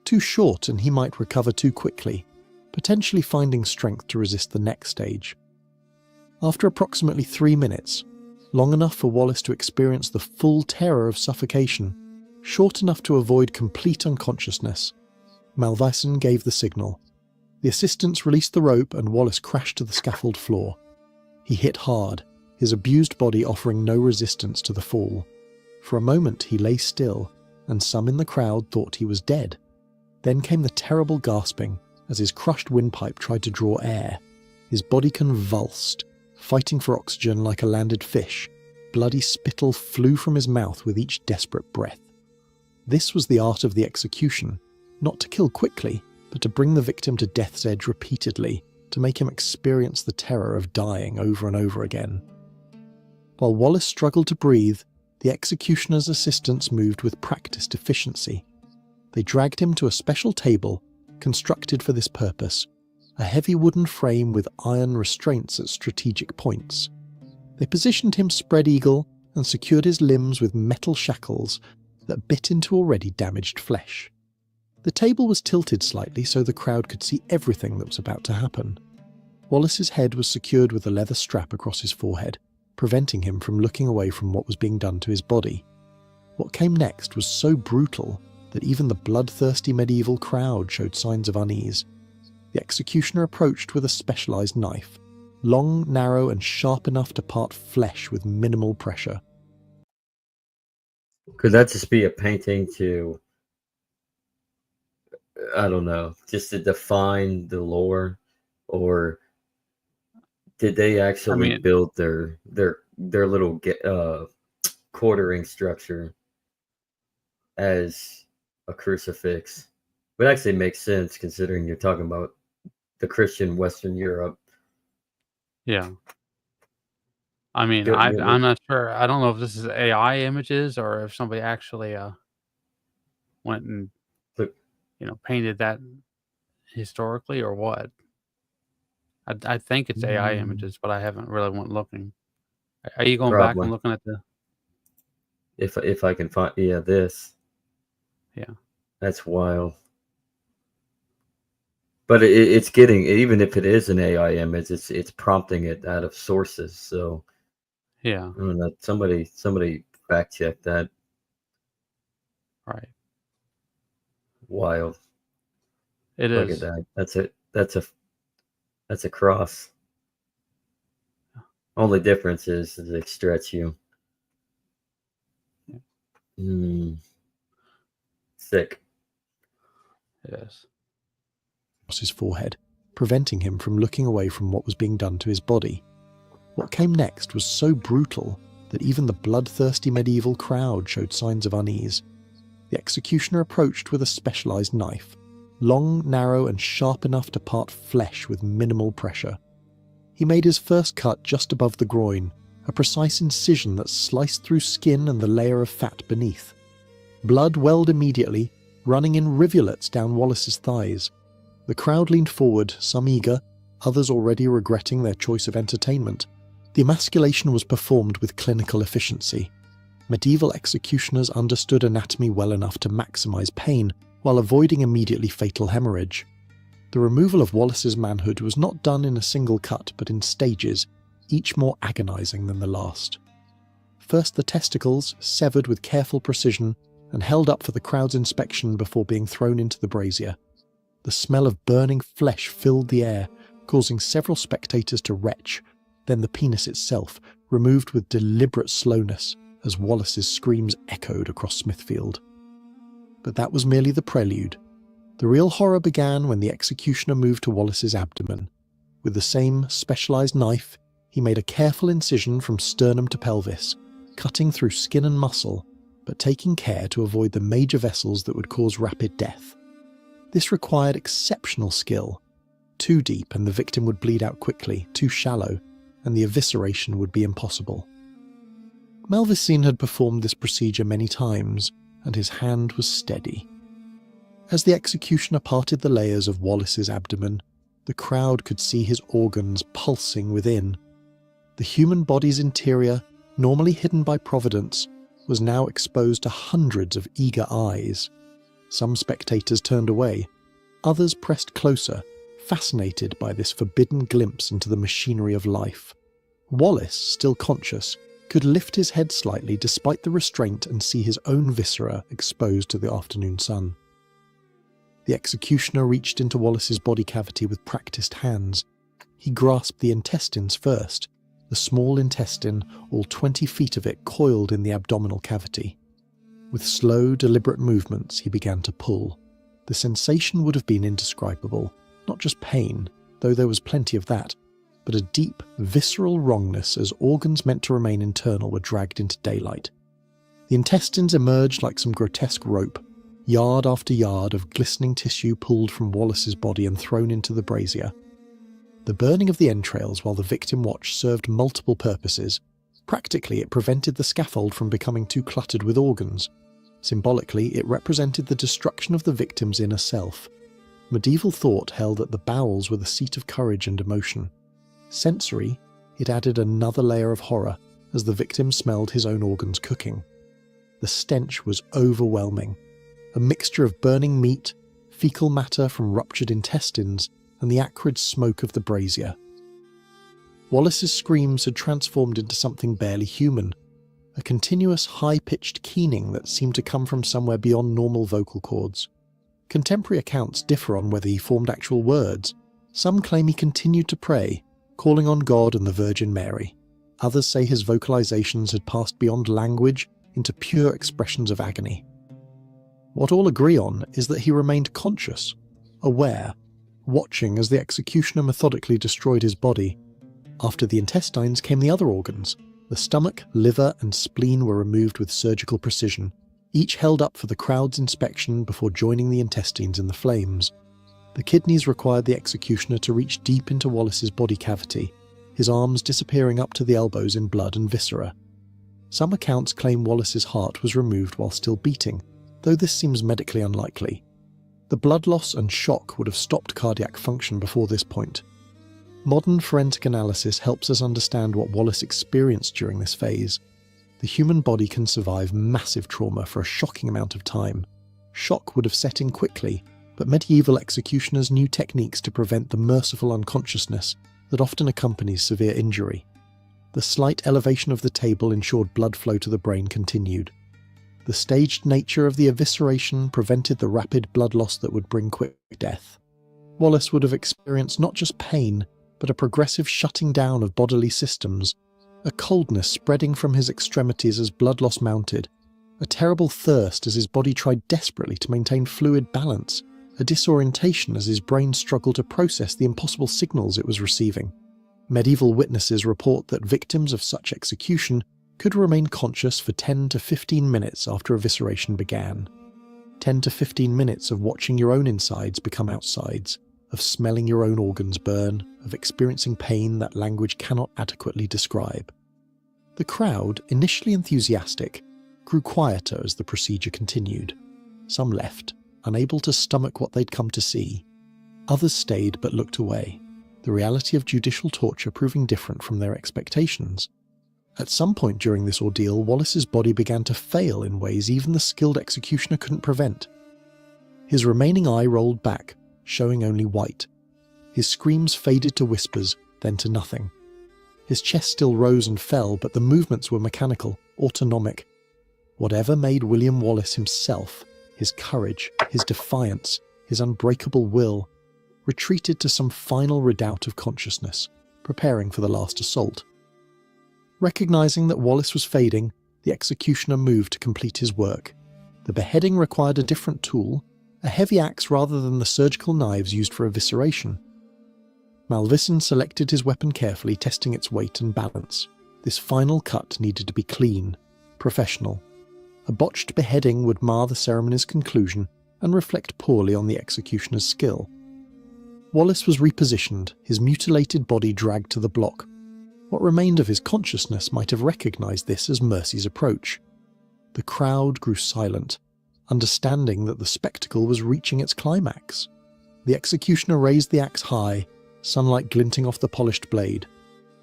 Too short, and he might recover too quickly, potentially finding strength to resist the next stage. After approximately 3 minutes, long enough for Wallace to experience the full terror of suffocation, short enough to avoid complete unconsciousness, Malvison gave the signal. The assistants released the rope and Wallace crashed to the scaffold floor. He hit hard, his abused body offering no resistance to the fall. For a moment he lay still, and some in the crowd thought he was dead. Then came the terrible gasping as his crushed windpipe tried to draw air. His body convulsed, fighting for oxygen like a landed fish. Bloody spittle flew from his mouth with each desperate breath. This was the art of the execution, not to kill quickly, but to bring the victim to death's edge repeatedly, to make him experience the terror of dying over and over again. While Wallace struggled to breathe, the executioner's assistants moved with practiced efficiency. They dragged him to a special table constructed for this purpose, a heavy wooden frame with iron restraints at strategic points. They positioned him spread eagle and secured his limbs with metal shackles that bit into already damaged flesh. The table was tilted slightly so the crowd could see everything that was about to happen. Wallace's head was secured with a leather strap across his forehead, preventing him from looking away from what was being done to his body. What came next was so brutal that even the bloodthirsty medieval crowd showed signs of unease. The executioner approached with a specialized knife, long, narrow, and sharp enough to part flesh with minimal pressure. Could that just be a painting to, I don't know, just to define the lore, or did they actually build their little quartering structure as a crucifix? It actually makes sense considering you're talking about the Christian Western Europe. Yeah. I mean, I'm not sure. I don't know if this is AI images or if somebody actually went and painted that historically or what. I think it's AI images, but I haven't really went looking. Are you going back and looking at the? If I can find this. Yeah. That's wild. But it's getting, even if it is an AI image, it's prompting it out of sources. So yeah, I don't know, somebody fact check that. Right. Wild. It Look is. at that. That's a cross. Only difference is they stretch you. Sick. Yes. Across his forehead, preventing him from looking away from what was being done to his body. What came next was so brutal that even the bloodthirsty medieval crowd showed signs of unease. The executioner approached with a specialized knife, long, narrow, and sharp enough to part flesh with minimal pressure. He made his first cut just above the groin, a precise incision that sliced through skin and the layer of fat beneath. Blood welled immediately, running in rivulets down Wallace's thighs. The crowd leaned forward, some eager, others already regretting their choice of entertainment. The emasculation was performed with clinical efficiency. Medieval executioners understood anatomy well enough to maximize pain while avoiding immediately fatal hemorrhage. The removal of Wallace's manhood was not done in a single cut but in stages, each more agonizing than the last. First the testicles, severed with careful precision and held up for the crowd's inspection before being thrown into the brazier. The smell of burning flesh filled the air, causing several spectators to retch, then the penis itself, removed with deliberate slowness as Wallace's screams echoed across Smithfield. But that was merely the prelude. The real horror began when the executioner moved to Wallace's abdomen. With the same specialized knife, he made a careful incision from sternum to pelvis, cutting through skin and muscle, but taking care to avoid the major vessels that would cause rapid death. This required exceptional skill. too deep and the victim would bleed out quickly, too shallow, and the evisceration would be impossible. Malvoisin had performed this procedure many times, and his hand was steady. As the executioner parted the layers of Wallace's abdomen, the crowd could see his organs pulsing within. The human body's interior, normally hidden by Providence, was now exposed to hundreds of eager eyes. Some spectators turned away, others pressed closer, fascinated by this forbidden glimpse into the machinery of life. Wallace, still conscious, could lift his head slightly despite the restraint and see his own viscera exposed to the afternoon sun. The executioner reached into Wallace's body cavity with practiced hands. He grasped the intestines first, the small intestine, all 20 feet of it coiled in the abdominal cavity. With slow, deliberate movements, he began to pull. The sensation would have been indescribable, not just pain, though there was plenty of that, but a deep, visceral wrongness as organs meant to remain internal were dragged into daylight. The intestines emerged like some grotesque rope, yard after yard of glistening tissue pulled from Wallace's body and thrown into the brazier. The burning of the entrails while the victim watched served multiple purposes. Practically, it prevented the scaffold from becoming too cluttered with organs. Symbolically, it represented the destruction of the victim's inner self. Medieval thought held that the bowels were the seat of courage and emotion. Sensory, it added another layer of horror as the victim smelled his own organs cooking. The stench was overwhelming. A mixture of burning meat, fecal matter from ruptured intestines, and the acrid smoke of the brazier. Wallace's screams had transformed into something barely human, a continuous high-pitched keening that seemed to come from somewhere beyond normal vocal cords. Contemporary accounts differ on whether he formed actual words. Some claim he continued to pray, calling on God and the Virgin Mary. Others say his vocalizations had passed beyond language into pure expressions of agony. What all agree on is that he remained conscious, aware, watching as the executioner methodically destroyed his body. After the intestines came the other organs. The stomach, liver, and spleen were removed with surgical precision, each held up for the crowd's inspection before joining the intestines in the flames. The kidneys required the executioner to reach deep into Wallace's body cavity, his arms disappearing up to the elbows in blood and viscera. Some accounts claim Wallace's heart was removed while still beating, though this seems medically unlikely. The blood loss and shock would have stopped cardiac function before this point. Modern forensic analysis helps us understand what Wallace experienced during this phase. The human body can survive massive trauma for a shocking amount of time. Shock would have set in quickly, but medieval executioners knew techniques to prevent the merciful unconsciousness that often accompanies severe injury. The slight elevation of the table ensured blood flow to the brain continued. The staged nature of the evisceration prevented the rapid blood loss that would bring quick death. Wallace would have experienced not just pain, but a progressive shutting down of bodily systems, a coldness spreading from his extremities as blood loss mounted, a terrible thirst as his body tried desperately to maintain fluid balance, a disorientation as his brain struggled to process the impossible signals it was receiving. Medieval witnesses report that victims of such execution could remain conscious for 10 to 15 minutes after evisceration began. 10 to 15 minutes of watching your own insides become outsides, of smelling your own organs burn, of experiencing pain that language cannot adequately describe. The crowd, initially enthusiastic, grew quieter as the procedure continued. Some left, unable to stomach what they'd come to see. Others stayed but looked away, the reality of judicial torture proving different from their expectations. At some point during this ordeal, Wallace's body began to fail in ways even the skilled executioner couldn't prevent. His remaining eye rolled back, showing only white. His screams faded to whispers, then to nothing. His chest still rose and fell, but the movements were mechanical, autonomic. Whatever made William Wallace himself, his courage, his defiance, his unbreakable will, retreated to some final redoubt of consciousness, preparing for the last assault. Recognizing that Wallace was fading, the executioner moved to complete his work. The beheading required a different tool, a heavy axe rather than the surgical knives used for evisceration. Malvoisin selected his weapon carefully, testing its weight and balance. This final cut needed to be clean, professional. A botched beheading would mar the ceremony's conclusion and reflect poorly on the executioner's skill. Wallace was repositioned, his mutilated body dragged to the block. What remained of his consciousness might have recognised this as Mercy's approach. The crowd grew silent, understanding that the spectacle was reaching its climax. The executioner raised the axe high, sunlight glinting off the polished blade.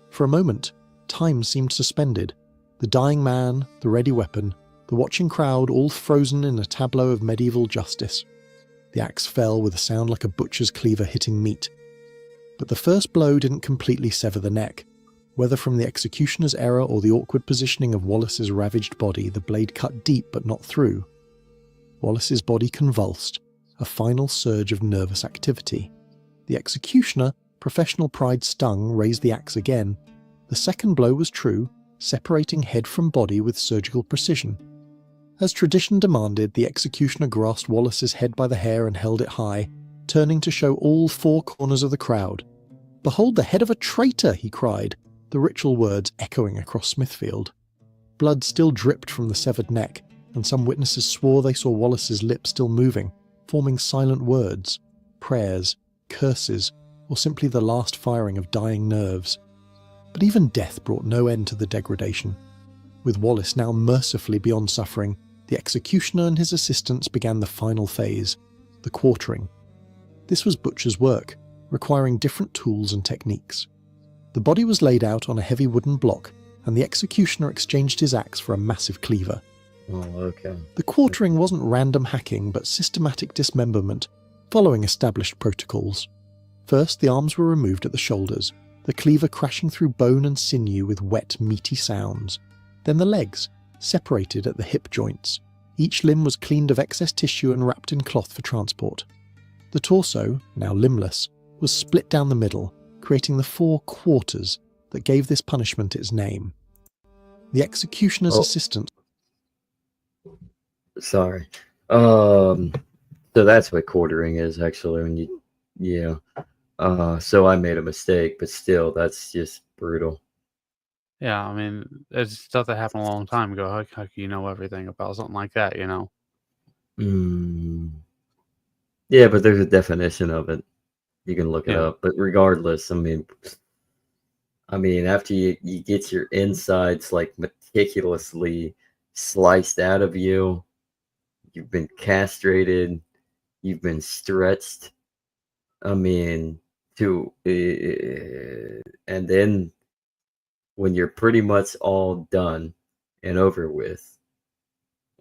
For a moment, time seemed suspended. The dying man, the ready weapon, the watching crowd all frozen in a tableau of medieval justice. The axe fell with a sound like a butcher's cleaver hitting meat. But the first blow didn't completely sever the neck. Whether from the executioner's error or the awkward positioning of Wallace's ravaged body, the blade cut deep but not through. Wallace's body convulsed, a final surge of nervous activity. The executioner, professional pride stung, raised the axe again. The second blow was true, separating head from body with surgical precision. As tradition demanded, the executioner grasped Wallace's head by the hair and held it high, turning to show all four corners of the crowd. "Behold the head of a traitor!" he cried, the ritual words echoing across Smithfield. Blood still dripped from the severed neck, and some witnesses swore they saw Wallace's lips still moving, forming silent words, prayers, curses, or simply the last firing of dying nerves. But even death brought no end to the degradation. With Wallace now mercifully beyond suffering, the executioner and his assistants began the final phase, the quartering. This was butcher's work, requiring different tools and techniques. The body was laid out on a heavy wooden block, and the executioner exchanged his axe for a massive cleaver. Oh, okay. The quartering wasn't random hacking, but systematic dismemberment, following established protocols. First, the arms were removed at the shoulders, the cleaver crashing through bone and sinew with wet, meaty sounds. Then the legs, separated at the hip joints. Each limb was cleaned of excess tissue and wrapped in cloth for transport. The torso, now limbless, was split down the middle, creating the 4 quarters that gave this punishment its name. The executioner's assistant... Sorry. So that's what quartering is, actually. When you, yeah. So I made a mistake, but still, that's just brutal. Yeah, I mean, it's stuff that happened a long time ago. How can you know everything about something like that, you know? Yeah, but there's a definition of it. You can look it Yeah. up. But regardless, I mean, after you get your insides like meticulously sliced out of you, you've been castrated, you've been stretched. I mean, and then when you're pretty much all done and over with,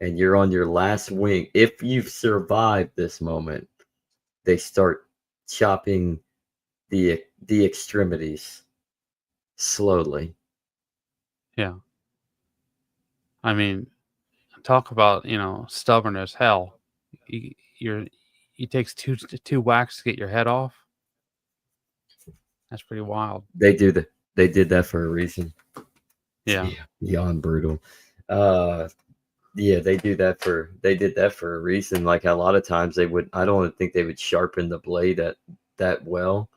and you're on your last wing, if you've survived this moment, they start chopping the extremities slowly. Yeah. I mean, talk about, stubborn as hell. It takes two whacks to get your head off. That's pretty wild. They did that for a reason. Yeah. Beyond brutal. Yeah, they did that for a reason. Like a lot of times I don't think they would sharpen the blade that well,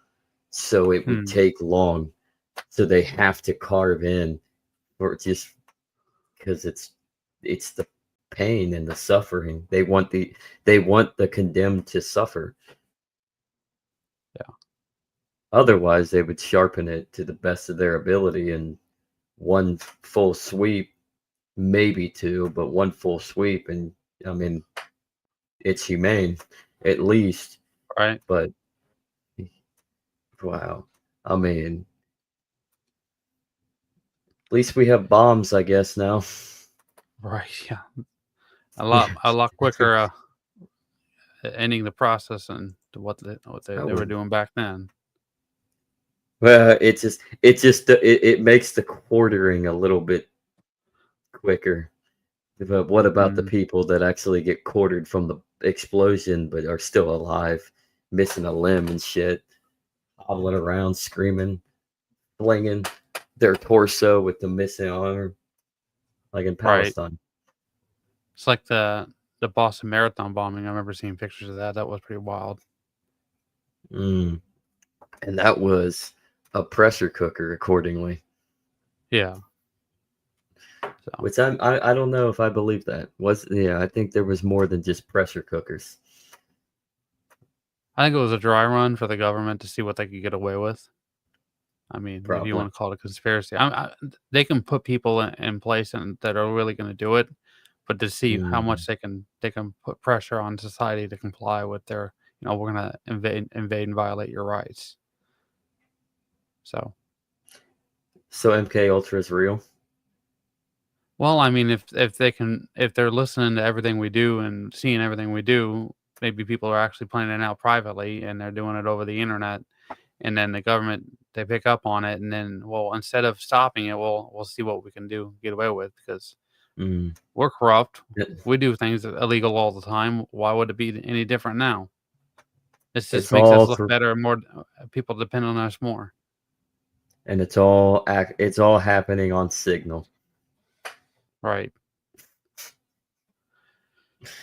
so it would take long. So they have to carve in, or just because it's the pain and the suffering. They want the condemned to suffer. Yeah. Otherwise, they would sharpen it to the best of their ability, and one full sweep, maybe 2, but one full sweep, and I mean, it's humane, at least. Right. But wow, I mean, at least we have bombs, I guess, now. Right. Yeah. A lot quicker ending the process than what they were doing back then. Well, it makes the quartering a little bit quicker. But what about the people that actually get quartered from the explosion but are still alive, missing a limb and shit, hobbling around, screaming, flinging their torso with the missing arm, like in Palestine? It's like the Boston Marathon bombing. I remember seeing pictures of that. That was pretty wild. And that was a pressure cooker, accordingly. Yeah. So. Which I don't know if I believe that. I think there was more than just pressure cookers. I think it was a dry run for the government to see what they could get away with. I mean, if Probably. you want to call it a conspiracy, they can put people in place that are really going to do it, but to see how much they can put pressure on society to comply with their, we're going to invade and violate your rights. So MK Ultra is real. well, I mean, if they're listening to everything we do and seeing everything we do, maybe people are actually planning it out privately and they're doing it over the internet, and then the government, they pick up on it, and then, well, instead of stopping it, we'll see what we can get away with, because we're corrupt. We do things illegal all the time. Why would it be any different now? It just makes us look better, and more people depend on us more. And it's all happening on Signal. Right.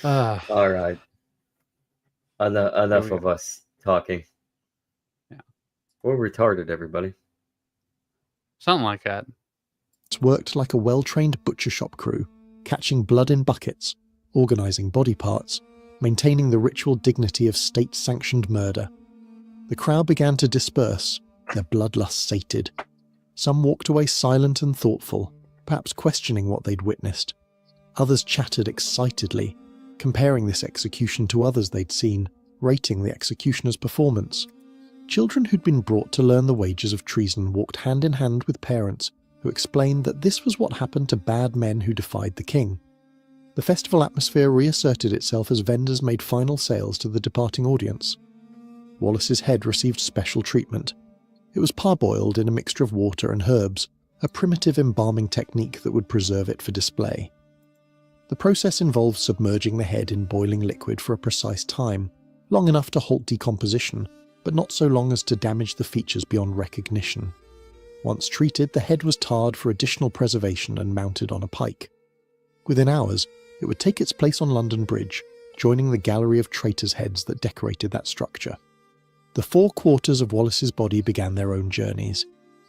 All right. Enough of us talking. Yeah. We're retarded, everybody. Something like that. It's worked like a well-trained butcher shop crew, catching blood in buckets, organising body parts, maintaining the ritual dignity of state-sanctioned murder. The crowd began to disperse, their bloodlust sated. Some walked away silent and thoughtful, perhaps questioning what they'd witnessed. Others chattered excitedly, comparing this execution to others they'd seen, rating the executioner's performance. Children who'd been brought to learn the wages of treason walked hand in hand with parents who explained that this was what happened to bad men who defied the king. The festival atmosphere reasserted itself as vendors made final sales to the departing audience. Wallace's head received special treatment. It was parboiled in a mixture of water and herbs, a primitive embalming technique that would preserve it for display. The process involved submerging the head in boiling liquid for a precise time, long enough to halt decomposition, but not so long as to damage the features beyond recognition. Once treated, the head was tarred for additional preservation and mounted on a pike. Within hours, it would take its place on London Bridge, joining the gallery of traitors' heads that decorated that structure. The 4 quarters of Wallace's body began their own journeys.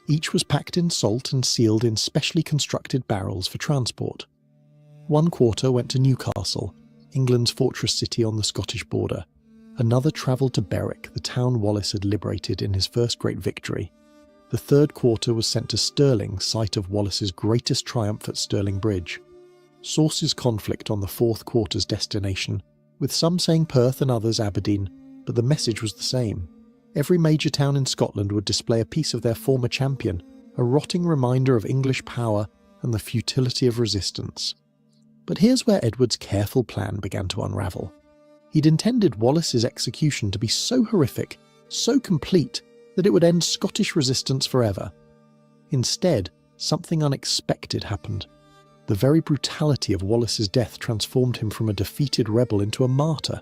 Each was packed in salt and sealed in specially constructed barrels for transport. 1 quarter went to Newcastle, England's fortress city on the Scottish border. Another travelled to Berwick, the town Wallace had liberated in his first great victory. The 3rd quarter was sent to Stirling, site of Wallace's greatest triumph at Stirling Bridge. Sources conflict on the 4th quarter's destination, with some saying Perth and others Aberdeen, but the message was the same. Every major town in Scotland would display a piece of their former champion, a rotting reminder of English power and the futility of resistance. But here's where Edward's careful plan began to unravel. He'd intended Wallace's execution to be so horrific, so complete, that it would end Scottish resistance forever. Instead, something unexpected happened. The very brutality of Wallace's death transformed him from a defeated rebel into a martyr.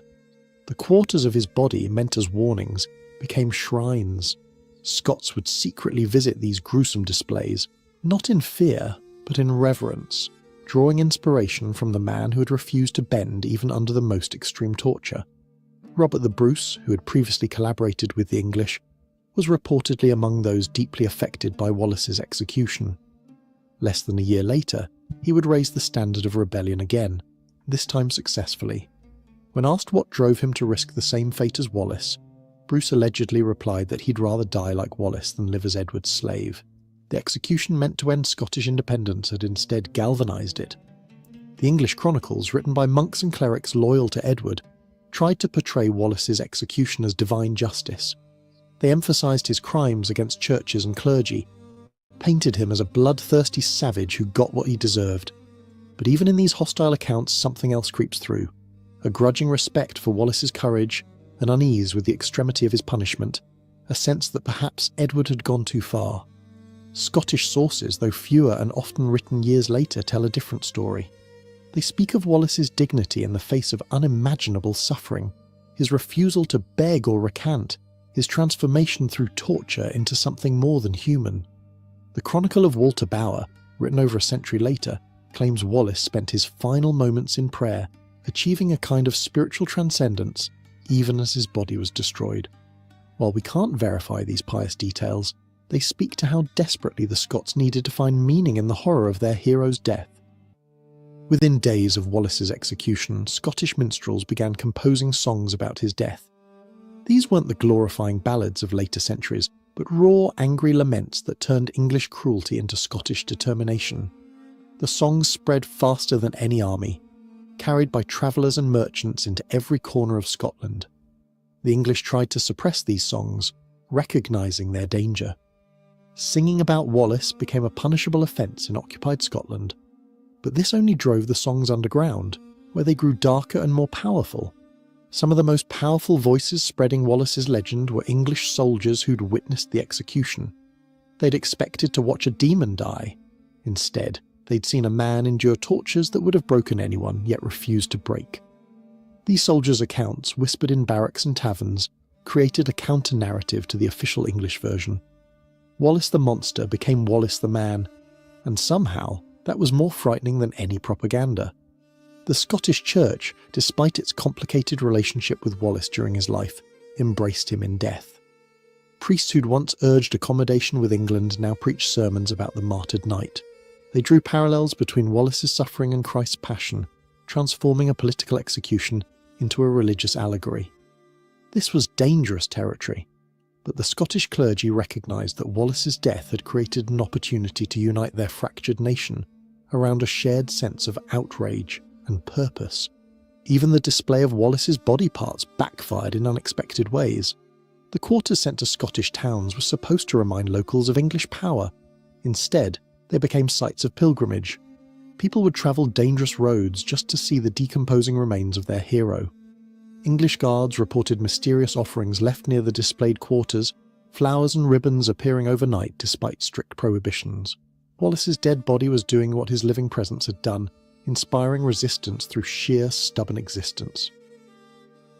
The quarters of his body, meant as warnings, became shrines. Scots would secretly visit these gruesome displays, not in fear, but in reverence, drawing inspiration from the man who had refused to bend even under the most extreme torture. Robert the Bruce, who had previously collaborated with the English, was reportedly among those deeply affected by Wallace's execution. Less than a year later, he would raise the standard of rebellion again, this time successfully. When asked what drove him to risk the same fate as Wallace, Bruce allegedly replied that he'd rather die like Wallace than live as Edward's slave. The execution meant to end Scottish independence had instead galvanised it. The English chronicles, written by monks and clerics loyal to Edward, tried to portray Wallace's execution as divine justice. They emphasised his crimes against churches and clergy, painted him as a bloodthirsty savage who got what he deserved. But even in these hostile accounts, something else creeps through. A grudging respect for Wallace's courage, an unease with the extremity of his punishment, a sense that perhaps Edward had gone too far. Scottish sources, though fewer and often written years later, tell a different story. They speak of Wallace's dignity in the face of unimaginable suffering, his refusal to beg or recant, his transformation through torture into something more than human. The Chronicle of Walter Bower, written over a century later, claims Wallace spent his final moments in prayer, achieving a kind of spiritual transcendence, even as his body was destroyed. While we can't verify these pious details, they speak to how desperately the Scots needed to find meaning in the horror of their hero's death. Within days of Wallace's execution, Scottish minstrels began composing songs about his death. These weren't the glorifying ballads of later centuries, but raw, angry laments that turned English cruelty into Scottish determination. The songs spread faster than any army, carried by travellers and merchants into every corner of Scotland. The English tried to suppress these songs, recognising their danger. Singing about Wallace became a punishable offence in occupied Scotland, but this only drove the songs underground, where they grew darker and more powerful. Some of the most powerful voices spreading Wallace's legend were English soldiers who'd witnessed the execution. They'd expected to watch a demon die. Instead, they'd seen a man endure tortures that would have broken anyone, yet refused to break. These soldiers' accounts, whispered in barracks and taverns, created a counter-narrative to the official English version. Wallace the monster became Wallace the man, and somehow that was more frightening than any propaganda. The Scottish Church, despite its complicated relationship with Wallace during his life, embraced him in death. Priests who'd once urged accommodation with England now preached sermons about the martyred knight. They drew parallels between Wallace's suffering and Christ's passion, transforming a political execution into a religious allegory. This was dangerous territory, but the Scottish clergy recognised that Wallace's death had created an opportunity to unite their fractured nation around a shared sense of outrage and purpose. Even the display of Wallace's body parts backfired in unexpected ways. The quarters sent to Scottish towns were supposed to remind locals of English power. Instead, they became sites of pilgrimage. People would travel dangerous roads just to see the decomposing remains of their hero. English guards reported mysterious offerings left near the displayed quarters, flowers and ribbons appearing overnight despite strict prohibitions. Wallace's dead body was doing what his living presence had done, inspiring resistance through sheer stubborn existence.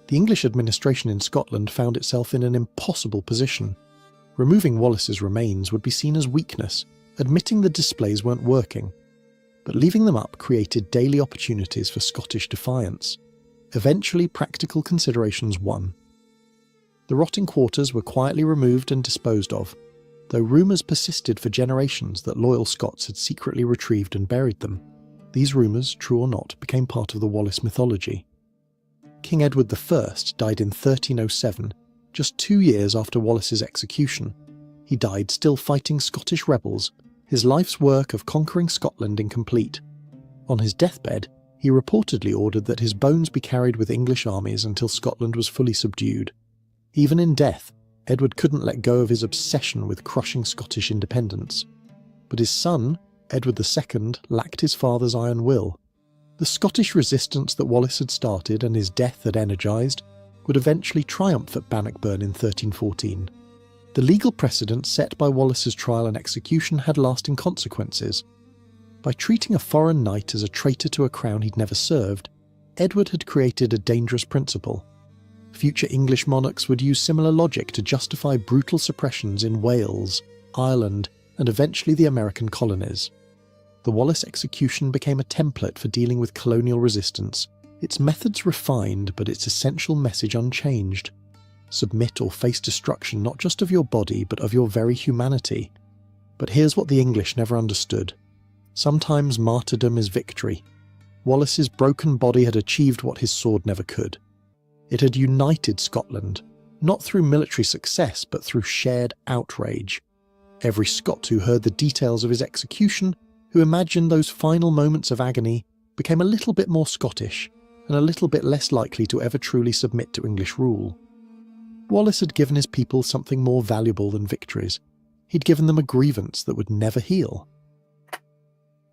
The English administration in Scotland found itself in an impossible position. Removing Wallace's remains would be seen as weakness, admitting the displays weren't working. But leaving them up created daily opportunities for Scottish defiance. Eventually, practical considerations won. The rotting quarters were quietly removed and disposed of, though rumours persisted for generations that loyal Scots had secretly retrieved and buried them. These rumours, true or not, became part of the Wallace mythology. King Edward I died in 1307, just 2 years after Wallace's execution. He died still fighting Scottish rebels, his life's work of conquering Scotland incomplete. On his deathbed, he reportedly ordered that his bones be carried with English armies until Scotland was fully subdued. Even in death, Edward couldn't let go of his obsession with crushing Scottish independence. But his son, Edward II, lacked his father's iron will. The Scottish resistance that Wallace had started and his death had energised would eventually triumph at Bannockburn in 1314. The legal precedent set by Wallace's trial and execution had lasting consequences. By treating a foreign knight as a traitor to a crown he'd never served, Edward had created a dangerous principle. Future English monarchs would use similar logic to justify brutal suppressions in Wales, Ireland, and eventually the American colonies. The Wallace execution became a template for dealing with colonial resistance, its methods refined but its essential message unchanged. Submit or face destruction not just of your body but of your very humanity. But here's what the English never understood. Sometimes martyrdom is victory. Wallace's broken body had achieved what his sword never could. It had united Scotland, not through military success but through shared outrage. Every Scot who heard the details of his execution, who imagined those final moments of agony, became a little bit more Scottish and a little bit less likely to ever truly submit to English rule. Wallace had given his people something more valuable than victories. He'd given them a grievance that would never heal.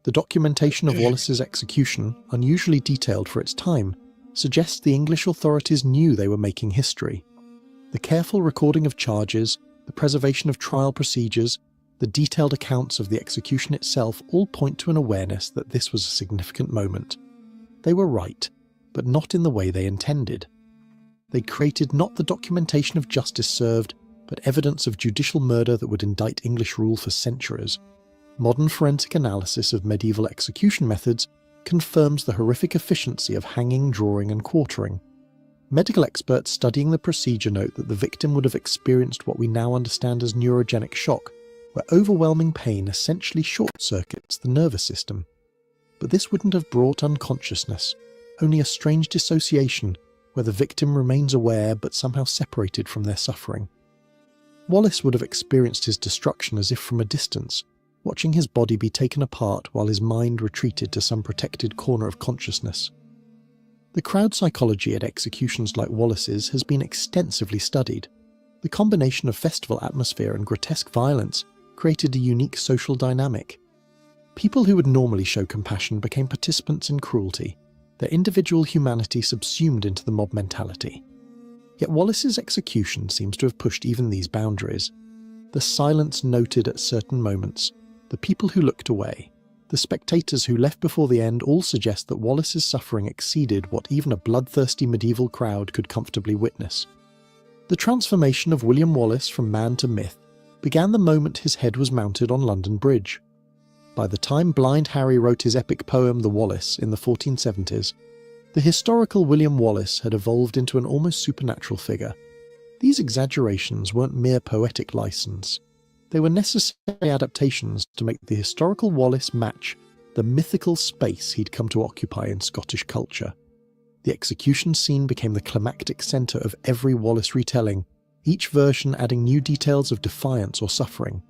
The documentation of Wallace's execution, unusually detailed for its time, suggests the English authorities knew they were making history. The careful recording of charges, the preservation of trial procedures, the detailed accounts of the execution itself all point to an awareness that this was a significant moment. They were right, but not in the way they intended. They'd created not the documentation of justice served, but evidence of judicial murder that would indict English rule for centuries. Modern forensic analysis of medieval execution methods confirms the horrific efficiency of hanging, drawing and quartering. Medical experts studying the procedure note that the victim would have experienced what we now understand as neurogenic shock, where overwhelming pain essentially short-circuits the nervous system. But this wouldn't have brought unconsciousness, only a strange dissociation, where the victim remains aware but somehow separated from their suffering. Wallace would have experienced his destruction as if from a distance, watching his body be taken apart while his mind retreated to some protected corner of consciousness. The crowd psychology at executions like Wallace's has been extensively studied. The combination of festival atmosphere and grotesque violence created a unique social dynamic. People who would normally show compassion became participants in cruelty, their individual humanity subsumed into the mob mentality. Yet Wallace's execution seems to have pushed even these boundaries. The silence noted at certain moments, the people who looked away, the spectators who left before the end all suggest that Wallace's suffering exceeded what even a bloodthirsty medieval crowd could comfortably witness. The transformation of William Wallace from man to myth began the moment his head was mounted on London Bridge. By the time Blind Harry wrote his epic poem The Wallace in the 1470s, the historical William Wallace had evolved into an almost supernatural figure. These exaggerations weren't mere poetic license. They were necessary adaptations to make the historical Wallace match the mythical space he'd come to occupy in Scottish culture. The execution scene became the climactic centre of every Wallace retelling, each version adding new details of defiance or suffering.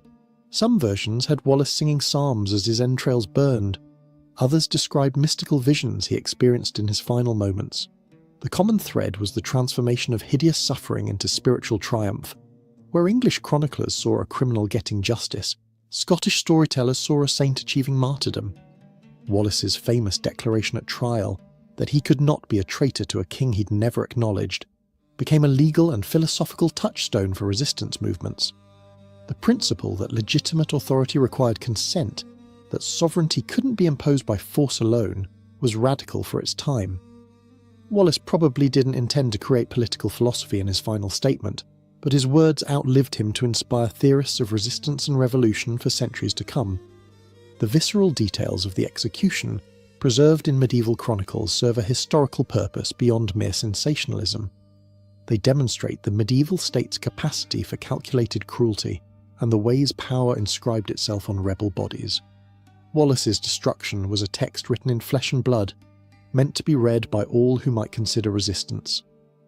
Some versions had Wallace singing psalms as his entrails burned. Others described mystical visions he experienced in his final moments. The common thread was the transformation of hideous suffering into spiritual triumph. Where English chroniclers saw a criminal getting justice, Scottish storytellers saw a saint achieving martyrdom. Wallace's famous declaration at trial, that he could not be a traitor to a king he'd never acknowledged, became a legal and philosophical touchstone for resistance movements. The principle that legitimate authority required consent, that sovereignty couldn't be imposed by force alone, was radical for its time. Wallace probably didn't intend to create political philosophy in his final statement, but his words outlived him to inspire theorists of resistance and revolution for centuries to come. The visceral details of the execution, preserved in medieval chronicles, serve a historical purpose beyond mere sensationalism. They demonstrate the medieval state's capacity for calculated cruelty and the ways power inscribed itself on rebel bodies. Wallace's destruction was a text written in flesh and blood, meant to be read by all who might consider resistance.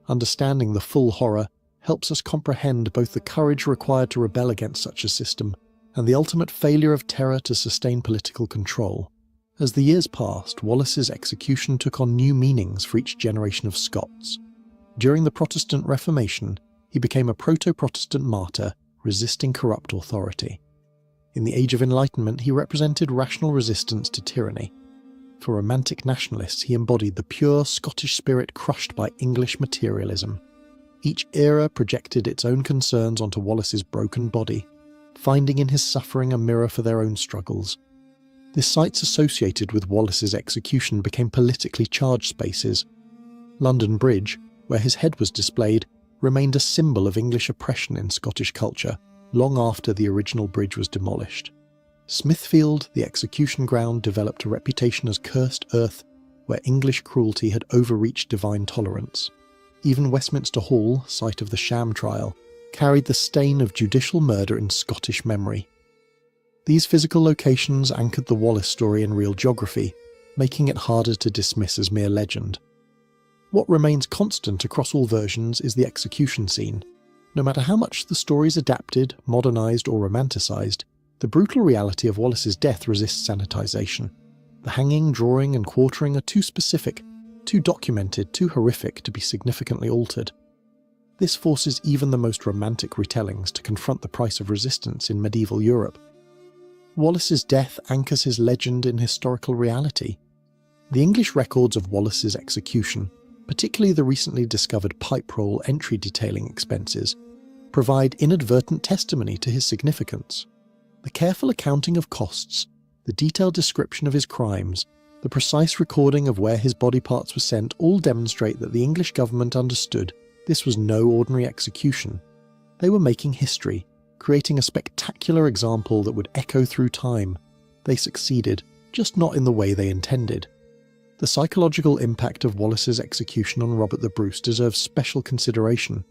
Understanding the full horror helps us comprehend both the courage required to rebel against such a system and the ultimate failure of terror to sustain political control. As the years passed, Wallace's execution took on new meanings for each generation of Scots. During the Protestant Reformation, he became a proto-Protestant martyr, resisting corrupt authority. In the Age of Enlightenment, he represented rational resistance to tyranny. For Romantic nationalists, he embodied the pure Scottish spirit crushed by English materialism. Each era projected its own concerns onto Wallace's broken body, finding in his suffering a mirror for their own struggles. The sites associated with Wallace's execution became politically charged spaces. London Bridge, where his head was displayed, remained a symbol of English oppression in Scottish culture, long after the original bridge was demolished. Smithfield, the execution ground, developed a reputation as cursed earth, where English cruelty had overreached divine tolerance. Even Westminster Hall, site of the sham trial, carried the stain of judicial murder in Scottish memory. These physical locations anchored the Wallace story in real geography, making it harder to dismiss as mere legend. What remains constant across all versions is the execution scene. No matter how much the story is adapted, modernised or romanticised, the brutal reality of Wallace's death resists sanitisation. The hanging, drawing and quartering are too specific, too documented, too horrific to be significantly altered. This forces even the most romantic retellings to confront the price of resistance in medieval Europe. Wallace's death anchors his legend in historical reality. The English records of Wallace's execution, particularly the recently discovered pipe roll entry detailing expenses, provide inadvertent testimony to his significance. The careful accounting of costs, the detailed description of his crimes, the precise recording of where his body parts were sent all demonstrate that the English government understood this was no ordinary execution. They were making history, creating a spectacular example that would echo through time. They succeeded, just not in the way they intended. The psychological impact of Wallace's execution on Robert the Bruce deserves special consideration.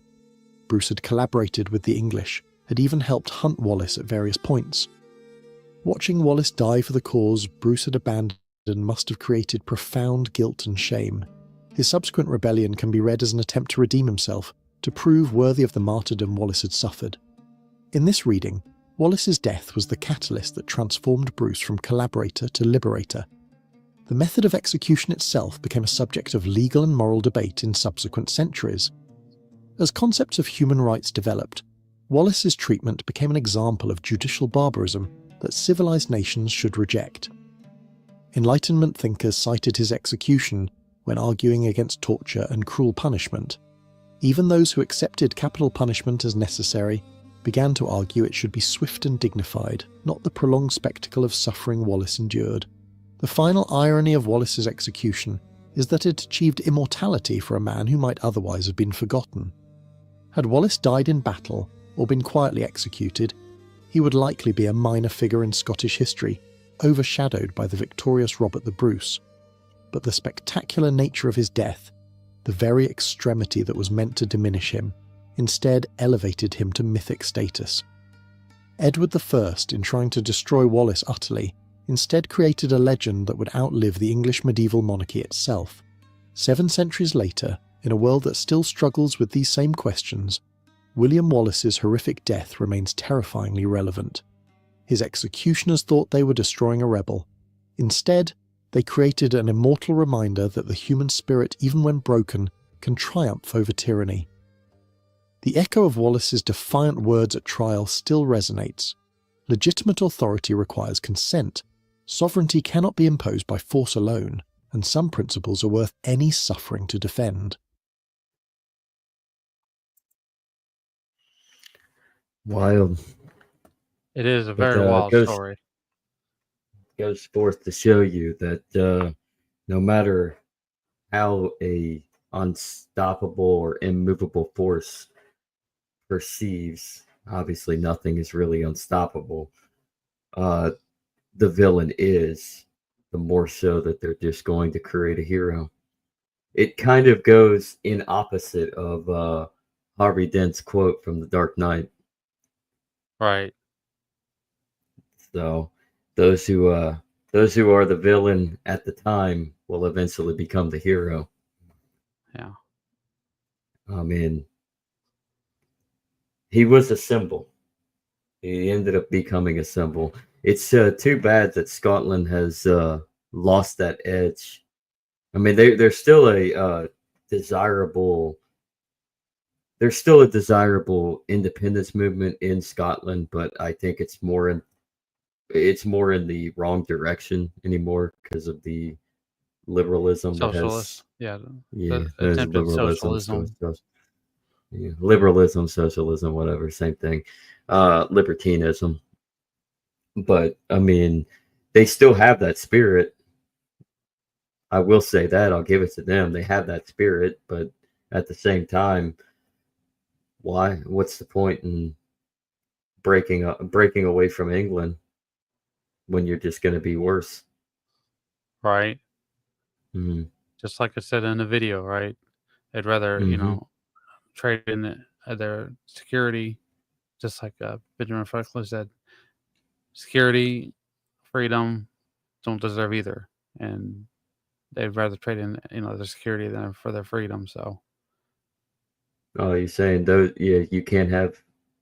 Bruce had collaborated with the English, had even helped hunt Wallace at various points. Watching Wallace die for the cause Bruce had abandoned must have created profound guilt and shame. His subsequent rebellion can be read as an attempt to redeem himself, to prove worthy of the martyrdom Wallace had suffered. In this reading, Wallace's death was the catalyst that transformed Bruce from collaborator to liberator. The method of execution itself became a subject of legal and moral debate in subsequent centuries. As concepts of human rights developed, Wallace's treatment became an example of judicial barbarism that civilized nations should reject. Enlightenment thinkers cited his execution when arguing against torture and cruel punishment. Even those who accepted capital punishment as necessary began to argue it should be swift and dignified, not the prolonged spectacle of suffering Wallace endured. The final irony of Wallace's execution is that it achieved immortality for a man who might otherwise have been forgotten. Had Wallace died in battle or been quietly executed, he would likely be a minor figure in Scottish history, overshadowed by the victorious Robert the Bruce. But the spectacular nature of his death, the very extremity that was meant to diminish him, instead elevated him to mythic status. Edward I, in trying to destroy Wallace utterly, instead created a legend that would outlive the English medieval monarchy itself. 7 centuries later, in a world that still struggles with these same questions, William Wallace's horrific death remains terrifyingly relevant. His executioners thought they were destroying a rebel. Instead, they created an immortal reminder that the human spirit, even when broken, can triumph over tyranny. The echo of Wallace's defiant words at trial still resonates. Legitimate authority requires consent. Sovereignty cannot be imposed by force alone, and some principles are worth any suffering to defend. Wild. It is a But, very wild story. Goes forth to show you that no matter how a unstoppable or immovable force perceives, obviously nothing is really unstoppable, the villain is, the more so that they're just going to create a hero. It kind of goes in opposite of Harvey Dent's quote from The Dark Knight. Right. So those who are the villain at the time will eventually become the hero. Yeah. I mean, he was a symbol. He ended up becoming a symbol. It's too bad that Scotland has lost that edge. I mean, there's still a desirable. There's still a desirable independence movement in Scotland, but I think it's more in the wrong direction anymore because of the liberalism Socialist. that has. Yeah. The There's attempted liberalism, socialism. liberalism, socialism, whatever, same thing. Libertinism. But I mean, they still have that spirit. I will say that. I'll give it to them. They have that spirit, but at the same time, why? What's the point in breaking away from England when you're just going to be worse? Right. Mm-hmm. Just like I said in the video, right? They'd rather, trade in their security, just like Benjamin Franklin said, security, freedom don't deserve either. And they'd rather trade in, their security than for their freedom. So. Oh, you're saying those? Yeah, you can't have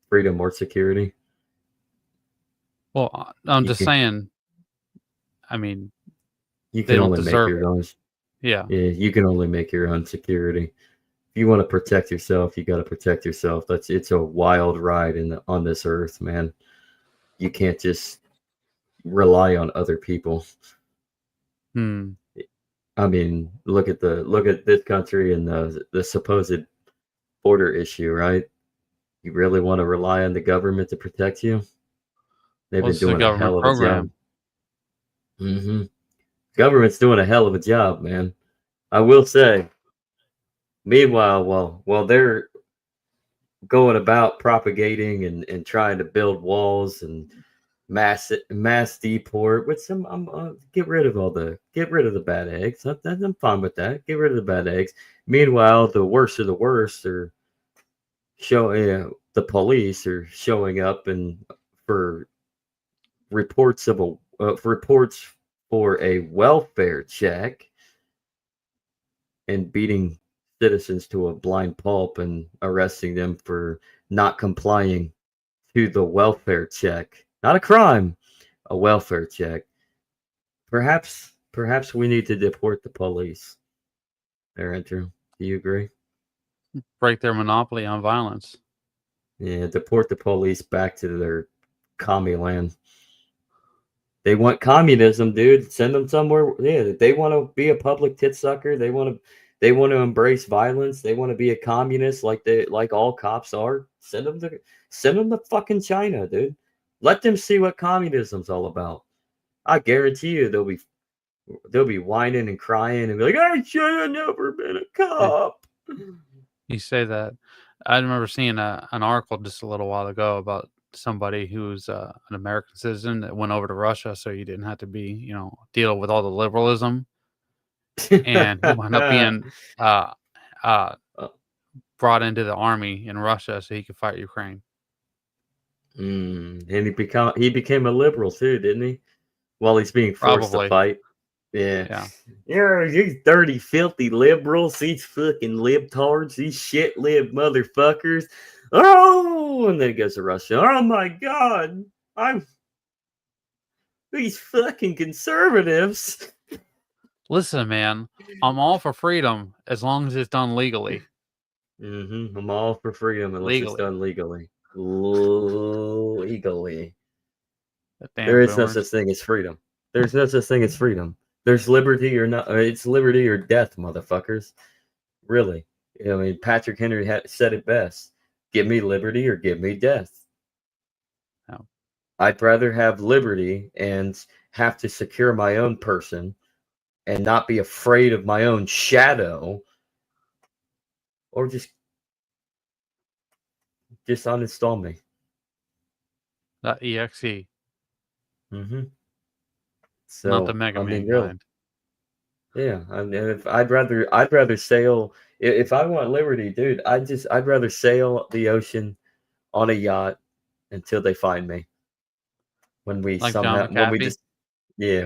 freedom or security. Well, I'm just saying. I mean, you can only make your own. Yeah. Yeah, you can only make your own security. If you want to protect yourself, you got to protect yourself. It's a wild ride on this earth, man. You can't just rely on other people. I mean, look at this country and the supposed border issue, right? You really want to rely on the government to protect you? They've been doing a hell of a job. Government's doing a hell of a job, man. I will say. Meanwhile, while they're going about propagating and trying to build walls and mass deport, with some get rid of the bad eggs. I'm fine with that. Get rid of the bad eggs. Meanwhile, the worst of the worst are the police are showing up and for reports for a welfare check. and beating citizens to a blind pulp and arresting them for not complying to the welfare check. Not a crime, a welfare check. Perhaps we need to deport the police. There, Andrew. Do you agree? Break their monopoly on violence. Yeah, deport the police back to their commie land. They want communism, dude. Send them somewhere. Yeah, they want to be a public tit sucker. They want to embrace violence. They want to be a communist like all cops are. Send them to fucking China, dude. Let them see what communism's all about. I guarantee you they'll be whining and crying and be like, I should have never been a cop. You say that. I remember seeing an article just a little while ago about somebody who's an American citizen that went over to Russia, so he didn't have to be, deal with all the liberalism, and he wound up being uh, brought into the army in Russia so he could fight Ukraine. And he became a liberal too, didn't he? While he's being forced to Probably. fight. Yeah. Yeah. Yeah, these dirty, filthy liberals, these fucking libtards, these shit lib motherfuckers. Oh, and then he goes to Russia. Oh my God, these fucking conservatives. Listen, man, I'm all for freedom as long as it's done legally. I'm all for freedom unless it's done legally. Legally. Damn There is no boomers. such thing as freedom. There's no such thing as freedom. There's liberty or not. It's liberty or death, motherfuckers. Really. I mean, Patrick Henry said it best. Give me liberty or give me death. No. I'd rather have liberty and have to secure my own person and not be afraid of my own shadow, or just uninstall me. .exe. So, Not the Mega Man really. kind. Yeah, I mean, if I'd rather sail. If I want liberty, dude, I'd rather sail the ocean on a yacht until they find me. When we Like John McAfee?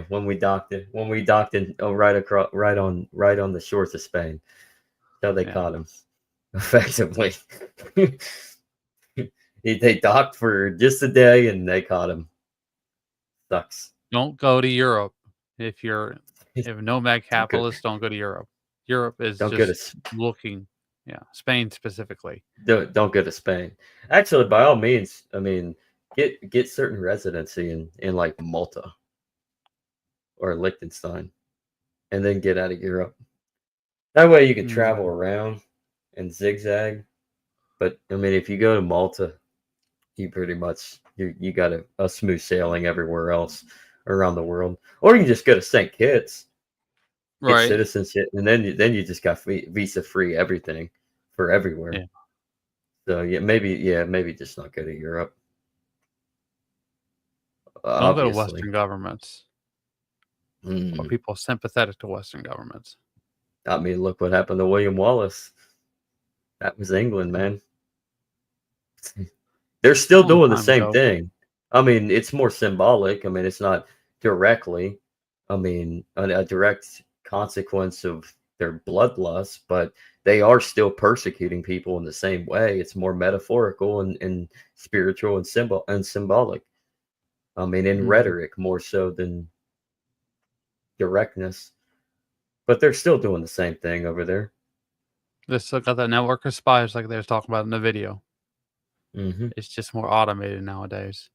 when we docked in right on the shores of Spain. So they caught him effectively. They docked for just a day and they caught him. Sucks. Don't go to Europe if nomad capitalists don't go to Europe. Europe is just looking, Spain specifically. Don't go to Spain. Actually, by all means, I mean, get certain residency in like Malta or Liechtenstein, and then get out of Europe. That way you can travel around and zigzag. But I mean, if you go to Malta, you pretty much you got a smooth sailing everywhere else around the world. Or you can just go to St. Kitts, get citizenship, and then you just got visa free everything for everywhere. Yeah. So maybe just not go to Europe. Don't go to Western governments. Or Mm. people sympathetic to Western governments. I mean, look what happened to William Wallace. That was England, man. They're still doing the same thing. I mean, it's more symbolic. I mean, it's not directly, a direct consequence of their bloodlust, but they are still persecuting people in the same way. It's more metaphorical and spiritual and symbolic. I mean, in rhetoric more so than directness. But they're still doing the same thing over there. They still got that network of spies like they were talking about in the video. It's just more automated nowadays.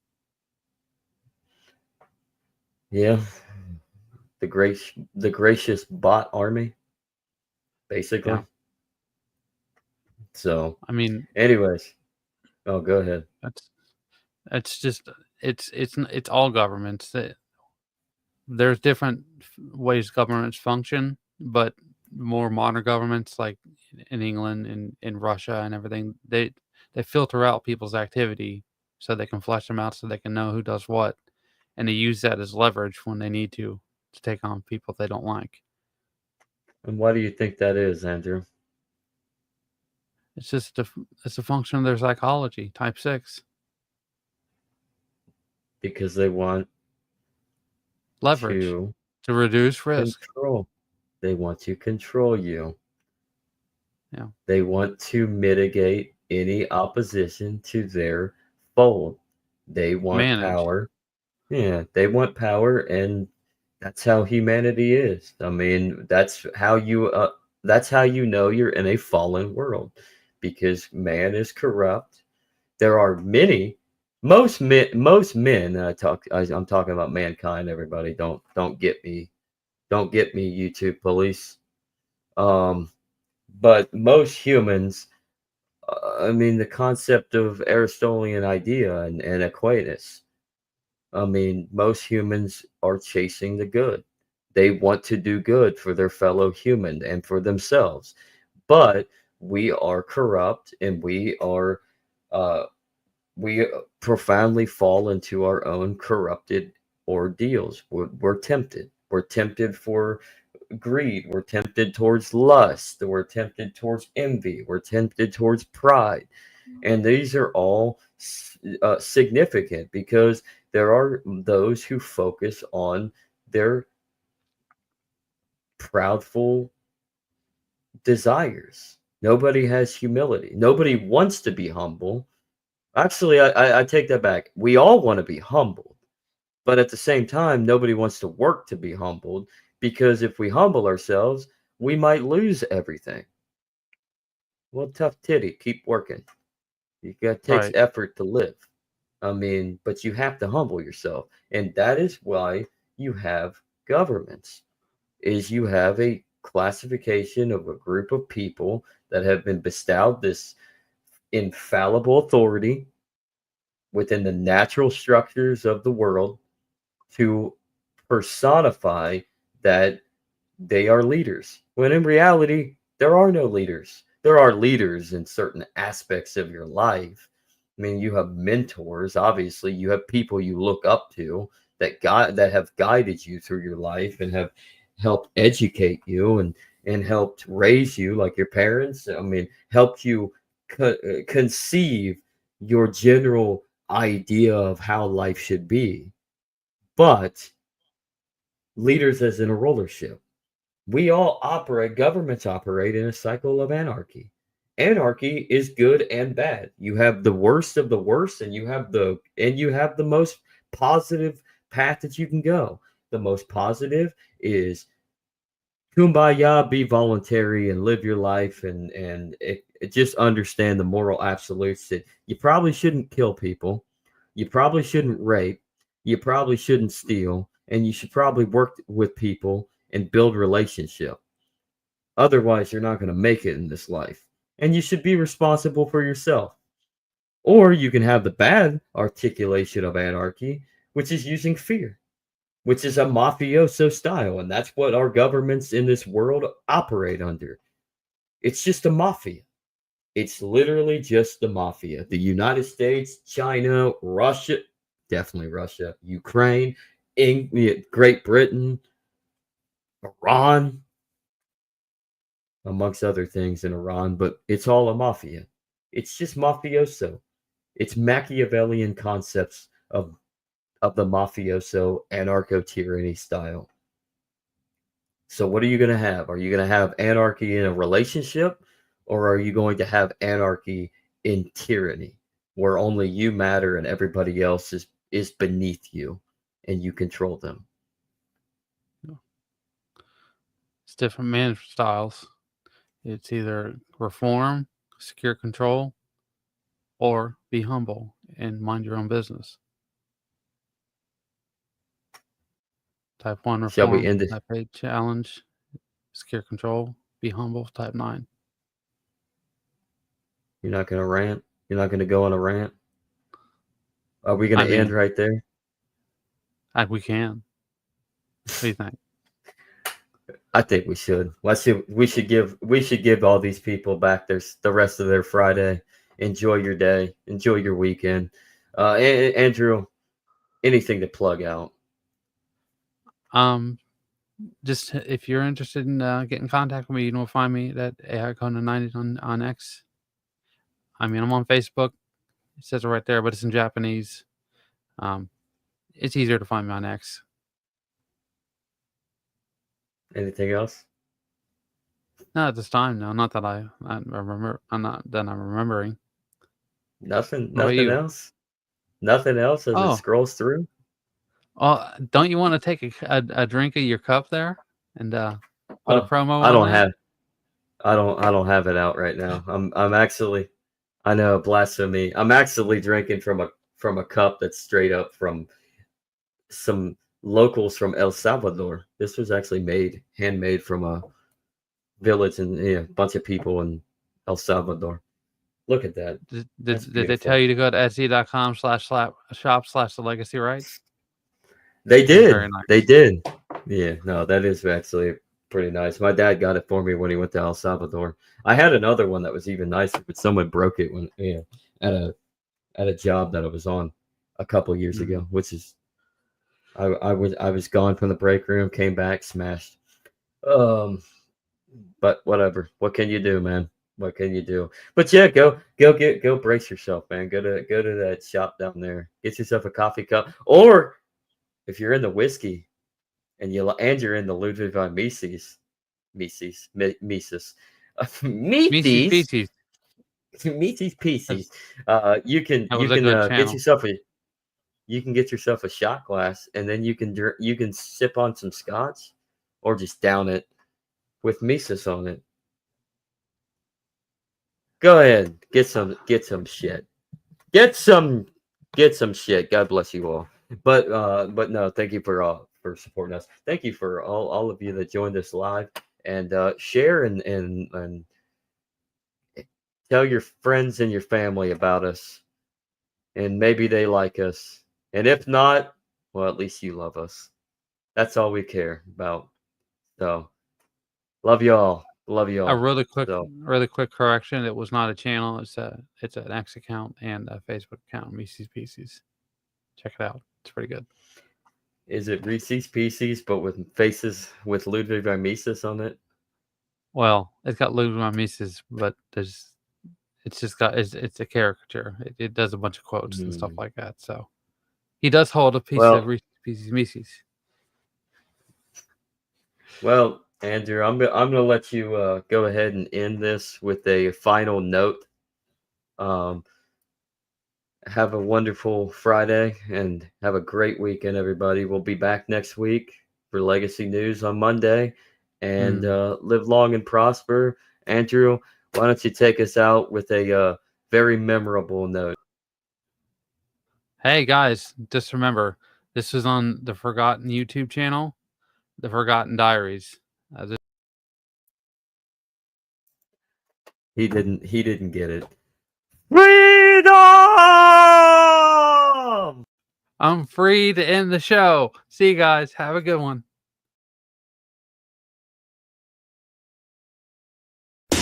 Yeah. The gracious bot army, basically. Yeah. So, I mean, anyways. Oh, go ahead. It's all governments. There's different ways governments function, but more modern governments like in England and in Russia and everything, they filter out people's activity so they can flesh them out so they can know who does what, and they use that as leverage when they need to take on people they don't like. And why do you think that is, Andrew? It's just it's a function of their psychology, type 6. Because they want leverage to reduce risk. Control. They want to control you. Yeah. They want to mitigate any opposition to their fold. They want Manage. power. Yeah, they want power, and that's how humanity is. I mean, that's how you know you're in a fallen world, because man is corrupt. There are many, most men. I'm talking about mankind. Everybody, don't get me, YouTube police. Um, but most humans, I mean, the concept of Aristotelian idea and Aquinas. I mean, most humans are chasing the good. They want to do good for their fellow human and for themselves. But we are corrupt, and uh, we profoundly fall into our own corrupted ordeals. We're tempted. We're tempted for greed. We're tempted towards lust. We're tempted towards envy. We're tempted towards pride. And these are all significant, because there are those who focus on their proudful desires. Nobody has humility. Nobody wants to be humble. Actually, I take that back. We all want to be humbled, but at the same time, nobody wants to work to be humbled, because if we humble ourselves, we might lose everything. Well, tough titty, keep working. It takes Right. effort to live. I mean, but you have to humble yourself. And that is why you have governments, is you have a classification of a group of people that have been bestowed this infallible authority within the natural structures of the world to personify that they are leaders. When in reality, there are no leaders. There are leaders in certain aspects of your life. I mean, you have mentors, obviously. You have people you look up to that have guided you through your life and have helped educate you and helped raise you, like your parents. I mean, helped you conceive your general idea of how life should be. But leaders as in a rulership, we all operate, governments operate in a cycle of anarchy. Anarchy is good and bad. You have the worst of the worst, and you have the most positive path that you can go. The most positive is kumbaya, be voluntary and live your life, and just understand the moral absolutes that you probably shouldn't kill people, you probably shouldn't rape, you probably shouldn't steal, and you should probably work with people and build relationship. Otherwise, you're not going to make it in this life. And you should be responsible for yourself. Or you can have the bad articulation of anarchy, which is using fear, which is a mafioso style. And that's what our governments in this world operate under. It's just a mafia. It's literally just the mafia. The United States, China, Russia, definitely Russia, Ukraine, Great Britain, Iran, amongst other things in Iran, but it's all a mafia. It's just mafioso. It's Machiavellian concepts of the mafioso anarcho tyranny style. So what are you going to have? Are you going to have anarchy in a relationship, or are you going to have anarchy in tyranny, where only you matter and everybody else is beneath you and you control them? It's different management styles. It's either reform, secure control, or be humble and mind your own business. Type 1 Shall we reform, end it? type 8 challenge, secure control, be humble, type 9. You're not going to rant? You're not going to go on a rant? Are we going I to end mean, right there? we can. What do you think? I think we should. We should give all these people back the rest of their Friday. Enjoy your day. Enjoy your weekend. Andrew, anything to plug out? Um, just if you're interested in getting in contact with me, you can find me at AI Conan 90 on X. I mean, I'm on Facebook. It says it right there, but it's in Japanese. It's easier to find me on X. Anything else? Not at this time, no. Not that I remember. I'm remembering. Nothing What about you? else? Nothing else as it Oh, scrolls through? don't you want to take a drink of your cup there and put a promo I on don't there? have I don't have it out right now. I'm actually, I know, blasphemy. I'm actually drinking from a cup that's straight up from some locals from El Salvador. This was actually handmade from a village and a bunch of people in El Salvador. Look at that. That's Did they beautiful. tell you to go to etsy.com/shop/the legacy rights? They That's did. very nice. They did. Yeah, no, that is actually pretty nice. My dad got it for me when he went to El Salvador. I had another one that was even nicer, but someone broke it when at a job that I was on a couple years ago, which is I was gone from the break room, came back, smashed. But whatever. What can you do, man? What can you do? But yeah, go brace yourself, man. Go to that shop down there. Get yourself a coffee cup, or if you're in the whiskey and you're in the Ludwig von Mises, Mises Pieces, you can get yourself a shot glass, and then you can sip on some scotch, or just down it with Mises on it. Go ahead, get some shit. Get some shit. God bless you all. But no, thank you for supporting us. Thank you for all of you that joined us live, and share and tell your friends and your family about us, and maybe they like us, and if not, well, at least you love us. That's all we care about. So love y'all. A really quick correction. It was not a channel. It's an X account and a Facebook account. Mises Pieces. Check it out. It's pretty good. Is it Reese's Pieces, but with faces with Ludwig von Mises on it? Well, it's got Ludwig von Mises, but it's a caricature. It does a bunch of quotes and stuff like that. So he does hold a piece of Reese's Pieces Mises. Well, Andrew, I'm gonna let you go ahead and end this with a final note. Have a wonderful Friday and have a great weekend, everybody. We'll be back next week for Legacy News on Monday, and live long and prosper. Andrew, why don't you take us out with a very memorable note? Hey guys, just remember, this was on the Forgotten YouTube channel, the Forgotten Diaries. He didn't get it. Freedom! I'm free to end the show. See you guys. Have a good one. Good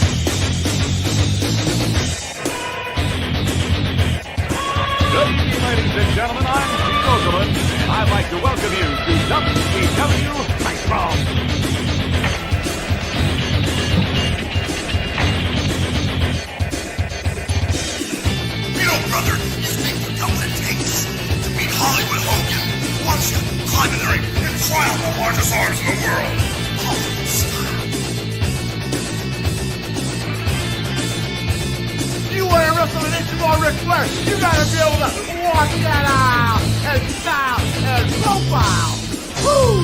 evening, ladies and gentlemen. I'm Den.social, and I'd like to welcome you to WCW Nitro. Brother, you think you know what it takes to beat Hollywood Hogan, who wants to climb in the ring and try out the largest arms in the world? Oh, You want to wrestle an inch more Ric Flair, you gotta be able to walk that out and style and profile. Woo!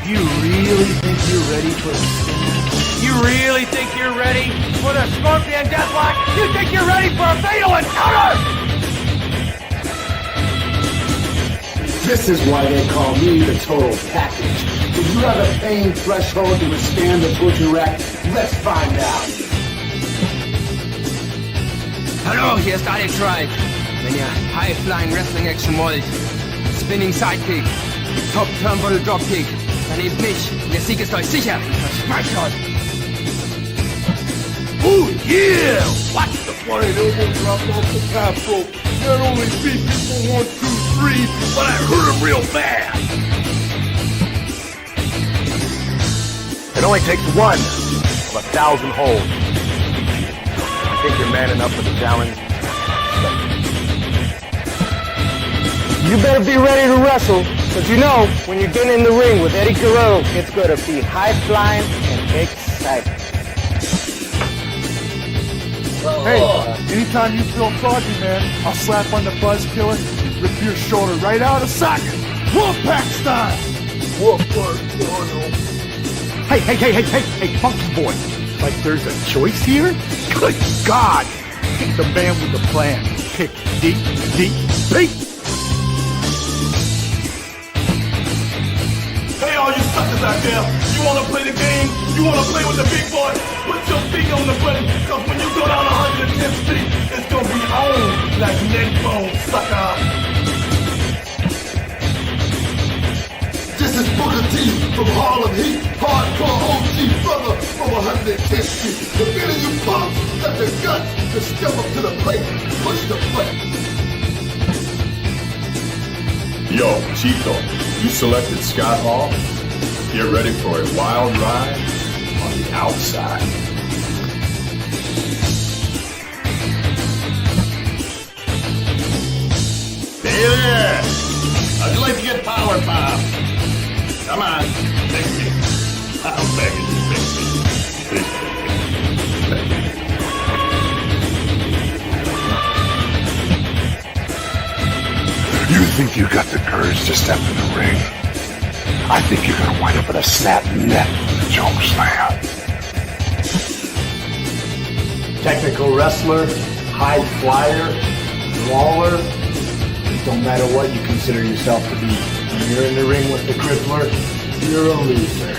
You really think you're ready for the spin? You really think you're ready for the Scorpion Deathlock? You think you're ready for a fatal encounter? This is why they call me the total package. Do you have a pain threshold to withstand the butcher rack? Let's find out. Hallo, hier ist Alex Wright. Wenn ihr High-Flying Wrestling Action wollt, Spinning Sidekick, Top Turnbuckle Dropkick, dann nehmt mich. Der Sieg ist euch sicher. Versprecht euch. Oh yeah! Watch the flying elbow drop off the top rope. Not only beat people 1, 2, 3, but I hurt him real bad. It only takes one of 1,000 holds. I think you're man enough for the challenge. You better be ready to wrestle. Because you know, when you're getting in the ring with Eddie Guerrero, it's going to be high-flying and exciting. Hey, anytime you feel froggy, man, I'll slap on the buzz killer, rip your shoulder right out of socket. Wolfpack style! Hey, funky boy. Like there's a choice here? Good God! Pick the man with the plan. Pick deep. Hey, all you suckers out there, you wanna play the game? You wanna play with the big boy? Put your feet on the button, cause when you go down 110th Street, it's gonna be on like neck bone, sucker. This is Booker T from Harlem Heat, hardcore OG brother from 110th Street. The minute you punks got the guts to step up to the plate, push the button. Yo, Chico, you selected Scott Hall? Get ready for a wild ride on the outside. Hey there! How'd you like to get power pop? Come on, pick me. I'm begging you, pick me. You think you got the courage to step in the ring? I think you're gonna wind up in a snap neck with a choke slam. Technical wrestler, high flyer, brawler. It don't matter what you consider yourself to be. When you're in the ring with the crippler, you're a loser.